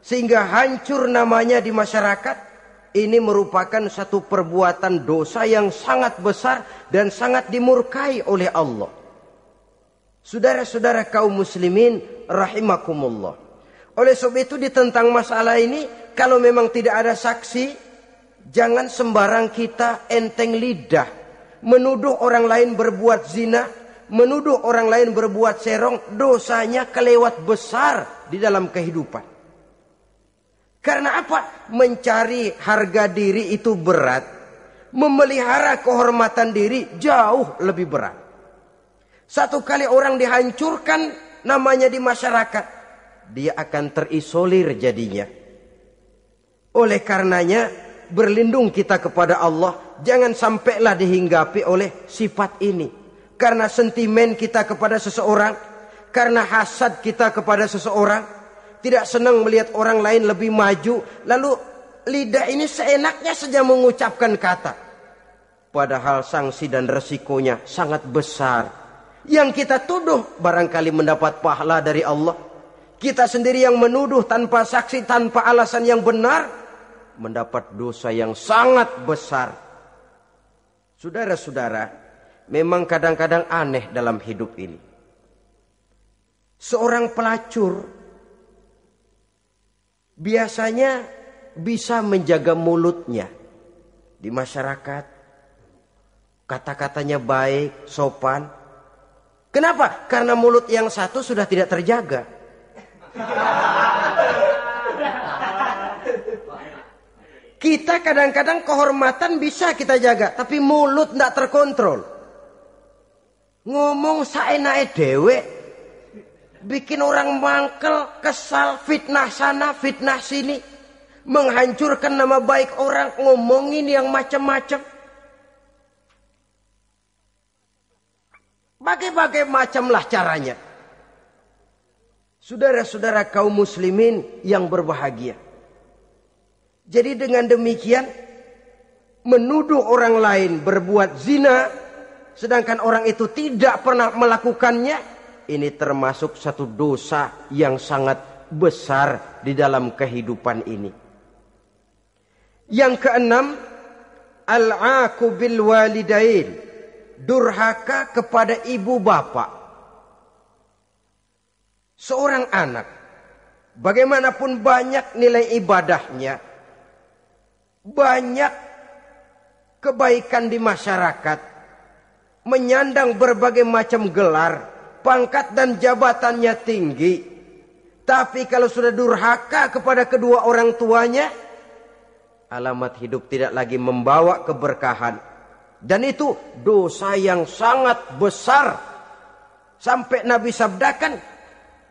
sehingga hancur namanya di masyarakat. Ini merupakan satu perbuatan dosa yang sangat besar dan sangat dimurkai oleh Allah. Saudara-saudara kaum muslimin rahimakumullah. Oleh sebab itu tentang masalah ini, kalau memang tidak ada saksi, jangan sembarang kita enteng lidah menuduh orang lain berbuat zina, menuduh orang lain berbuat serong. Dosanya kelewat besar di dalam kehidupan. Karena apa? Mencari harga diri itu berat, memelihara kehormatan diri jauh lebih berat. Satu kali orang dihancurkan namanya di masyarakat, dia akan terisolir jadinya. Oleh karenanya, berlindung kita kepada Allah, jangan sampailah dihinggapi oleh sifat ini. Karena sentimen kita kepada seseorang, karena hasad kita kepada seseorang, tidak senang melihat orang lain lebih maju, lalu lidah ini seenaknya saja mengucapkan kata. Padahal sanksi dan resikonya sangat besar. Yang kita tuduh barangkali mendapat pahala dari Allah. Kita sendiri yang menuduh tanpa saksi, tanpa alasan yang benar, mendapat dosa yang sangat besar. Saudara-saudara, memang kadang-kadang aneh dalam hidup ini. Seorang pelacur biasanya bisa menjaga mulutnya di masyarakat. Kata-katanya baik, sopan. Kenapa? Karena mulut yang satu sudah tidak terjaga. Kita kadang-kadang kehormatan bisa kita jaga, tapi mulut tidak terkontrol. Ngomong saenake dhewe, bikin orang mangkel, kesal, fitnah sana, fitnah sini, menghancurkan nama baik orang, ngomongin yang macam-macam. Bagai-bagai macamlah caranya. Saudara-saudara kaum muslimin yang berbahagia. Jadi dengan demikian, menuduh orang lain berbuat zina, sedangkan orang itu tidak pernah melakukannya, ini termasuk satu dosa yang sangat besar di dalam kehidupan ini. Yang keenam, al-'aqu bil walidain, durhaka kepada ibu bapak. Seorang anak, bagaimanapun banyak nilai ibadahnya, banyak kebaikan di masyarakat, menyandang berbagai macam gelar, pangkat dan jabatannya tinggi, tapi kalau sudah durhaka kepada kedua orang tuanya, alamat hidup tidak lagi membawa keberkahan. Dan itu dosa yang sangat besar. Sampai Nabi sabdakan,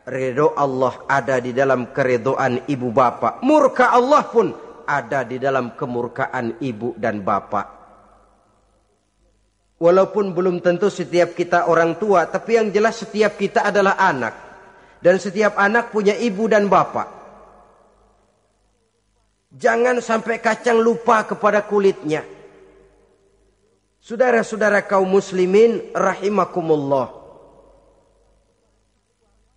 ridho Allah ada di dalam keridhaan ibu bapak, murka Allah pun ada di dalam kemurkaan ibu dan bapak. Walaupun belum tentu setiap kita orang tua, tapi yang jelas setiap kita adalah anak. Dan setiap anak punya ibu dan bapak. Jangan sampai kacang lupa kepada kulitnya. Saudara-saudara kaum muslimin rahimakumullah.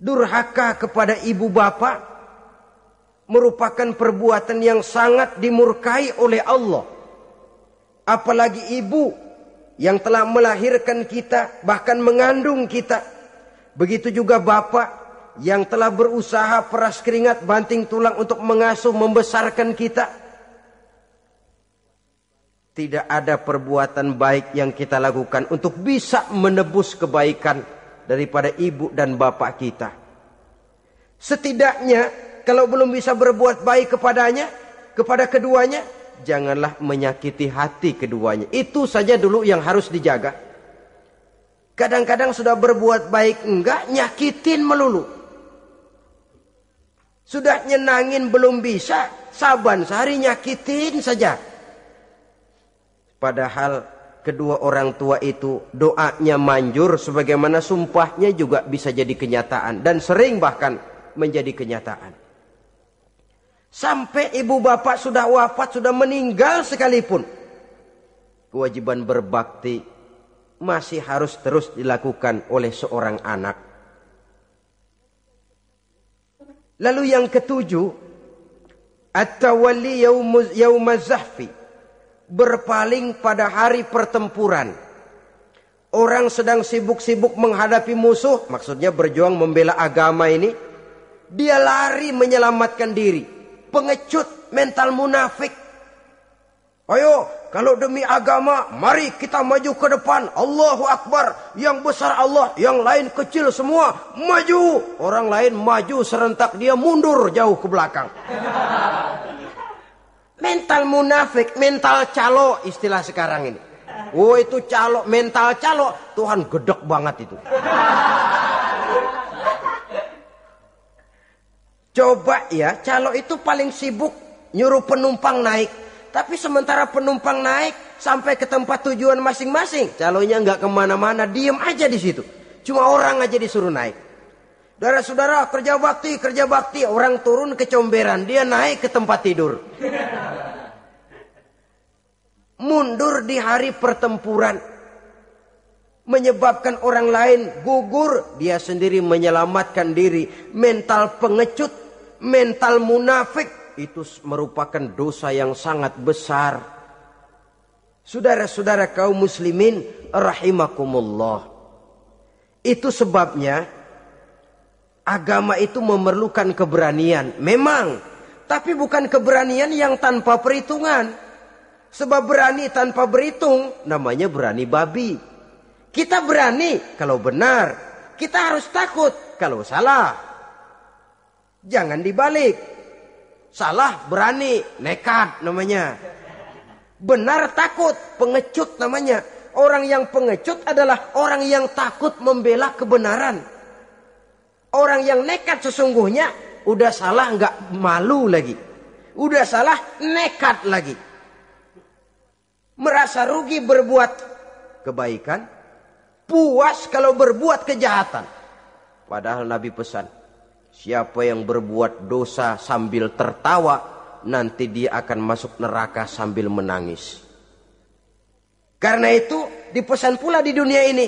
Durhaka kepada ibu bapak merupakan perbuatan yang sangat dimurkai oleh Allah. Apalagi ibu yang telah melahirkan kita, bahkan mengandung kita. Begitu juga bapak yang telah berusaha peras keringat banting tulang untuk mengasuh membesarkan kita. Tidak ada perbuatan baik yang kita lakukan untuk bisa menebus kebaikan daripada ibu dan bapak kita. Setidaknya kalau belum bisa berbuat baik kepadanya, kepada keduanya, janganlah menyakiti hati keduanya. Itu saja dulu yang harus dijaga. Kadang-kadang sudah berbuat baik enggak, nyakitin melulu. Sudah nyenangin belum bisa, saban sehari nyakitin saja. Padahal kedua orang tua itu doanya manjur sebagaimana sumpahnya juga bisa jadi kenyataan dan sering bahkan menjadi kenyataan. Sampai ibu bapak sudah wafat, sudah meninggal sekalipun, kewajiban berbakti masih harus terus dilakukan oleh seorang anak. Lalu yang ketujuh, at-tawalli yaumaz zahfi, berpaling pada hari pertempuran. Orang sedang sibuk-sibuk menghadapi musuh, maksudnya berjuang membela agama ini, dia lari menyelamatkan diri. Pengecut, mental munafik. Ayo, kalau demi agama, mari kita maju ke depan. Allahu Akbar. Yang besar Allah, yang lain kecil semua. Maju. Orang lain maju serentak, dia mundur jauh ke belakang. Mental munafik, mental calo istilah sekarang ini. Oh itu calo, mental calo. Tuhan gedek banget itu. Coba ya, calo itu paling sibuk nyuruh penumpang naik. Tapi sementara penumpang naik sampai ke tempat tujuan masing-masing, calonya nggak kemana-mana, diem aja di situ. Cuma orang aja disuruh naik. Saudara-saudara, kerja bakti. Orang turun ke comberan, dia naik ke tempat tidur. Mundur di hari pertempuran, menyebabkan orang lain gugur, dia sendiri menyelamatkan diri. Mental pengecut, mental munafik, itu merupakan dosa yang sangat besar. Saudara-saudara kaum muslimin rahimakumullah. Itu sebabnya agama itu memerlukan keberanian. Memang, tapi bukan keberanian yang tanpa perhitungan. Sebab berani tanpa berhitung namanya berani babi. Kita berani kalau benar, kita harus takut kalau salah. Jangan dibalik. Salah berani, nekat namanya. Benar takut, pengecut namanya. Orang yang pengecut adalah orang yang takut membela kebenaran. Orang yang nekat sesungguhnya udah salah nggak malu lagi. Udah salah nekat lagi. Merasa rugi berbuat kebaikan, puas kalau berbuat kejahatan. Padahal Nabi pesan, siapa yang berbuat dosa sambil tertawa, nanti dia akan masuk neraka sambil menangis. Karena itu dipesan pula di dunia ini,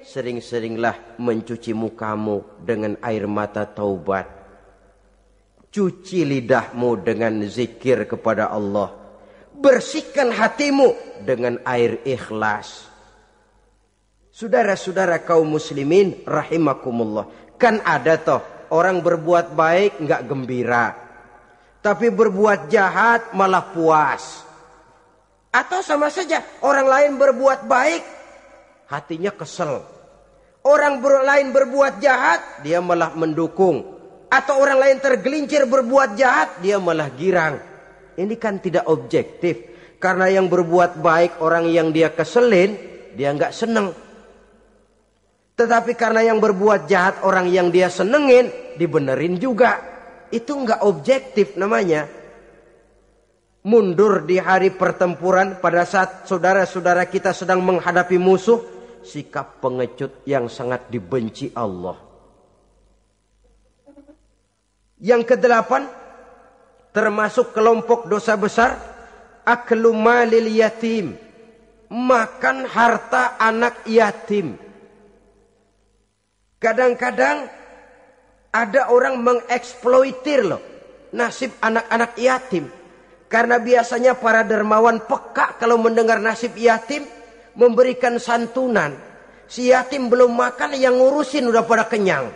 sering-seringlah mencuci mukamu dengan air mata taubat. Cuci lidahmu dengan zikir kepada Allah. Bersihkan hatimu dengan air ikhlas. Saudara-saudara kaum muslimin rahimakumullah. Kan ada toh orang berbuat baik nggak gembira, tapi berbuat jahat malah puas. Atau sama saja orang lain berbuat baik, hatinya kesel. Orang lain berbuat jahat, dia malah mendukung. Atau orang lain tergelincir berbuat jahat, dia malah girang. Ini kan tidak objektif. Karena yang berbuat baik orang yang dia keselin, dia nggak seneng. Tetapi karena yang berbuat jahat orang yang dia senengin, dibenerin juga. Itu nggak objektif namanya. Mundur di hari pertempuran pada saat saudara-saudara kita sedang menghadapi musuh, sikap pengecut yang sangat dibenci Allah. Yang kedelapan, termasuk kelompok dosa besar, aklu malil yatim, makan harta anak yatim. Kadang-kadang ada orang mengeksploitir loh nasib anak-anak yatim. Karena biasanya para dermawan peka kalau mendengar nasib yatim, memberikan santunan. Si yatim belum makan, yang ngurusin udah pada kenyang.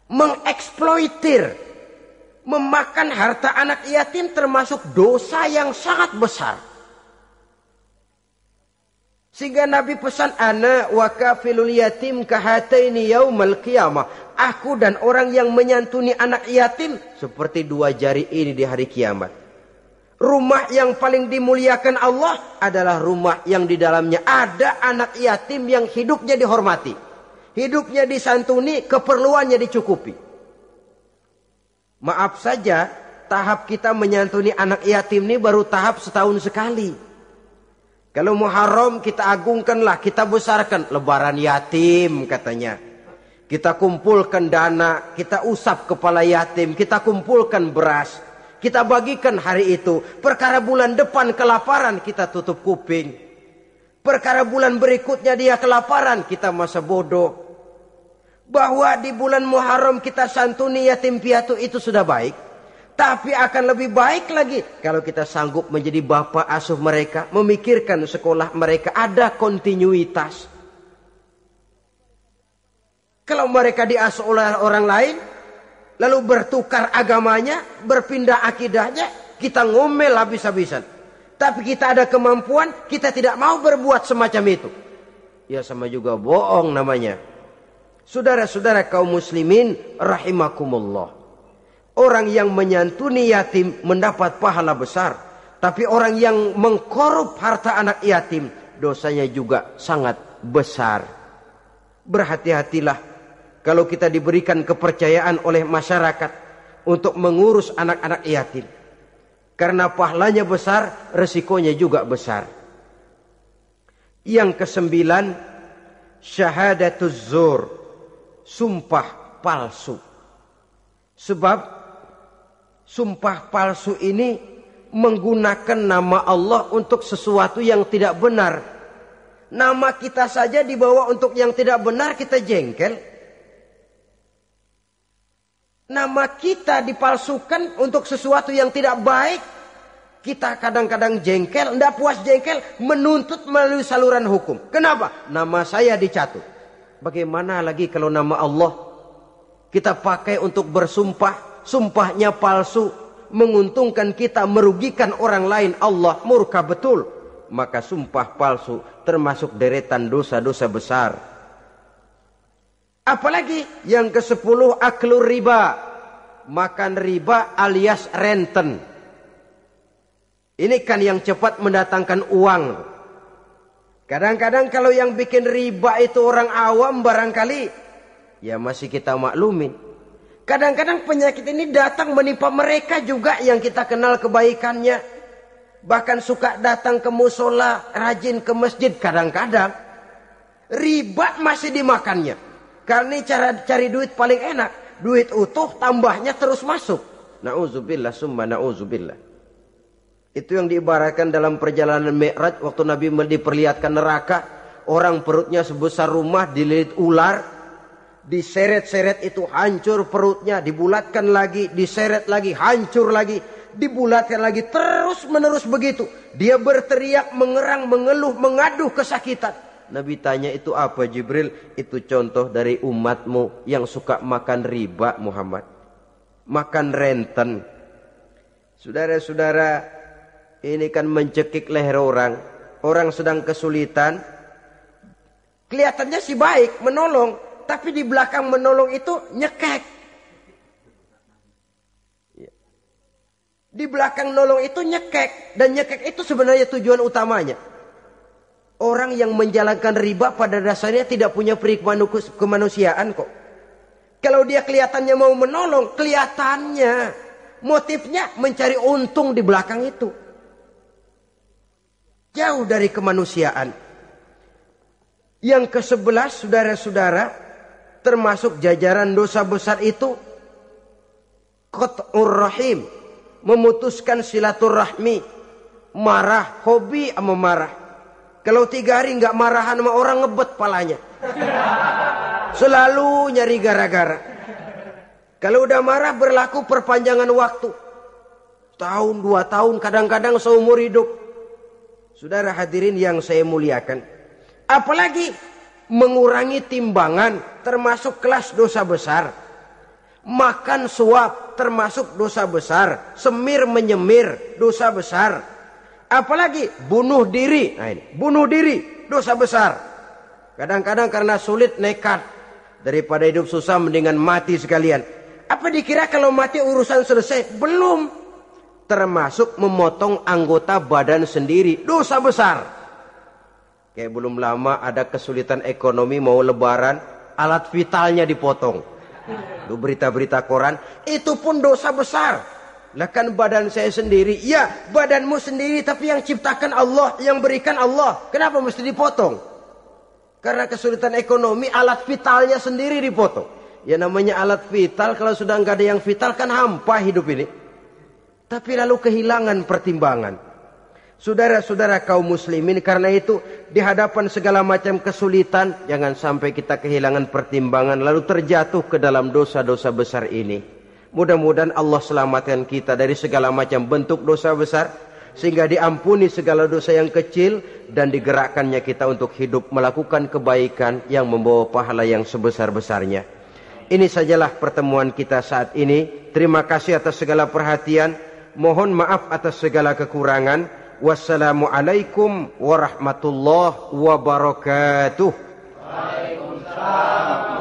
Mengeksploitir, memakan harta anak yatim termasuk dosa yang sangat besar. Sehingga Nabi pesan, ana wa kafilul yatim kahataini yaumal qiyamah. Aku dan orang yang menyantuni anak yatim seperti dua jari ini di hari kiamat. Rumah yang paling dimuliakan Allah adalah rumah yang di dalamnya ada anak yatim yang hidupnya dihormati. Hidupnya disantuni, keperluannya dicukupi. Maaf saja, tahap kita menyantuni anak yatim ini baru tahap setahun sekali. Kalau Muharram kita agungkanlah, kita besarkan. Lebaran yatim katanya. Kita kumpulkan dana, kita usap kepala yatim, kita kumpulkan beras. Kita bagikan hari itu. Perkara bulan depan kelaparan, kita tutup kuping. Perkara bulan berikutnya dia kelaparan, kita masa bodoh. Bahwa di bulan Muharram kita santuni yatim piatu itu sudah baik. Tapi akan lebih baik lagi kalau kita sanggup menjadi bapak asuh mereka, memikirkan sekolah mereka, ada kontinuitas. Kalau mereka diasuh oleh orang lain, lalu bertukar agamanya, berpindah akidahnya, kita ngomel habis-habisan. Tapi kita ada kemampuan, kita tidak mau berbuat semacam itu. Ya sama juga bohong namanya. Saudara-saudara kaum muslimin rahimakumullah. Orang yang menyantuni yatim mendapat pahala besar. Tapi orang yang mengkorup harta anak yatim, dosanya juga sangat besar. Berhati-hatilah kalau kita diberikan kepercayaan oleh masyarakat untuk mengurus anak-anak yatim. Karena pahalanya besar, resikonya juga besar. Yang ke-9, syahadatuz zur, sumpah palsu. Sebab sumpah palsu ini menggunakan nama Allah untuk sesuatu yang tidak benar. Nama kita saja dibawa untuk yang tidak benar, kita jengkel. Nama kita dipalsukan untuk sesuatu yang tidak baik, kita kadang-kadang jengkel, tidak puas jengkel, menuntut melalui saluran hukum. Kenapa? Nama saya dicatut. Bagaimana lagi kalau nama Allah kita pakai untuk bersumpah, sumpahnya palsu, menguntungkan kita, merugikan orang lain, Allah murka betul. Maka sumpah palsu termasuk deretan dosa-dosa besar. Apalagi yang ke-10, aklur riba, makan riba alias renten. Ini kan yang cepat mendatangkan uang. Kadang-kadang kalau yang bikin riba itu orang awam barangkali, ya masih kita maklumin. Kadang-kadang penyakit ini datang menimpa mereka juga yang kita kenal kebaikannya. Bahkan suka datang ke musola, rajin ke masjid kadang-kadang. Riba masih dimakannya. Karena cara cari duit paling enak. Duit utuh tambahnya terus masuk. Na'udzubillah summa na'udzubillah. Itu yang diibaratkan dalam perjalanan Mi'raj waktu Nabi diperlihatkan neraka. Orang perutnya sebesar rumah dililit ular. Diseret-seret itu hancur perutnya. Dibulatkan lagi, diseret lagi, hancur lagi. Dibulatkan lagi, terus menerus begitu. Dia berteriak, mengerang, mengeluh, mengaduh kesakitan. Nabi tanya, itu apa Jibril? Itu contoh dari umatmu yang suka makan riba Muhammad. Makan renten. Saudara-saudara, ini kan mencekik leher orang. Orang sedang kesulitan. Kelihatannya sih baik, menolong. Tapi di belakang menolong itu nyekek. Di belakang nolong itu nyekek. Dan nyekek itu sebenarnya tujuan utamanya. Orang yang menjalankan riba pada dasarnya tidak punya peri kemanusiaan kok. Kalau dia kelihatannya mau menolong, kelihatannya motifnya mencari untung di belakang itu. Jauh dari kemanusiaan. Yang ke-11 saudara-saudara, termasuk jajaran dosa besar itu qat'ur rahim, memutuskan silaturahmi, marah, hobi sama marah. Kalau 3 hari nggak marahan sama orang, ngebet palanya. Selalu nyari gara-gara. Kalau udah marah berlaku perpanjangan waktu. Tahun, 2 tahun, kadang-kadang seumur hidup. Saudara hadirin yang saya muliakan. Apalagi mengurangi timbangan termasuk kelas dosa besar. Makan suap termasuk dosa besar. Semir menyemir dosa besar. Apalagi bunuh diri. Nah ini, bunuh diri dosa besar. Kadang-kadang karena sulit nekat. Daripada hidup susah mendingan mati sekalian. Apa dikira kalau mati urusan selesai? Belum. Termasuk memotong anggota badan sendiri. Dosa besar. Kayak belum lama ada kesulitan ekonomi mau lebaran. Alat vitalnya dipotong. Itu berita-berita koran. Itu pun dosa besar. Lah kan badan saya sendiri. Ya, badanmu sendiri, tapi yang ciptakan Allah, yang berikan Allah. Kenapa mesti dipotong? Karena kesulitan ekonomi, alat vitalnya sendiri dipotong. Ya namanya alat vital, kalau sudah nggak ada yang vital kan hampa hidup ini. Tapi lalu kehilangan pertimbangan. Saudara-saudara kaum muslimin, karena itu di hadapan segala macam kesulitan, jangan sampai kita kehilangan pertimbangan lalu terjatuh ke dalam dosa-dosa besar ini. Mudah-mudahan Allah selamatkan kita dari segala macam bentuk dosa besar, sehingga diampuni segala dosa yang kecil, dan digerakkannya kita untuk hidup melakukan kebaikan yang membawa pahala yang sebesar-besarnya. Ini sajalah pertemuan kita saat ini. Terima kasih atas segala perhatian. Mohon maaf atas segala kekurangan. Wassalamualaikum warahmatullahi wabarakatuh. Waalaikumsalam.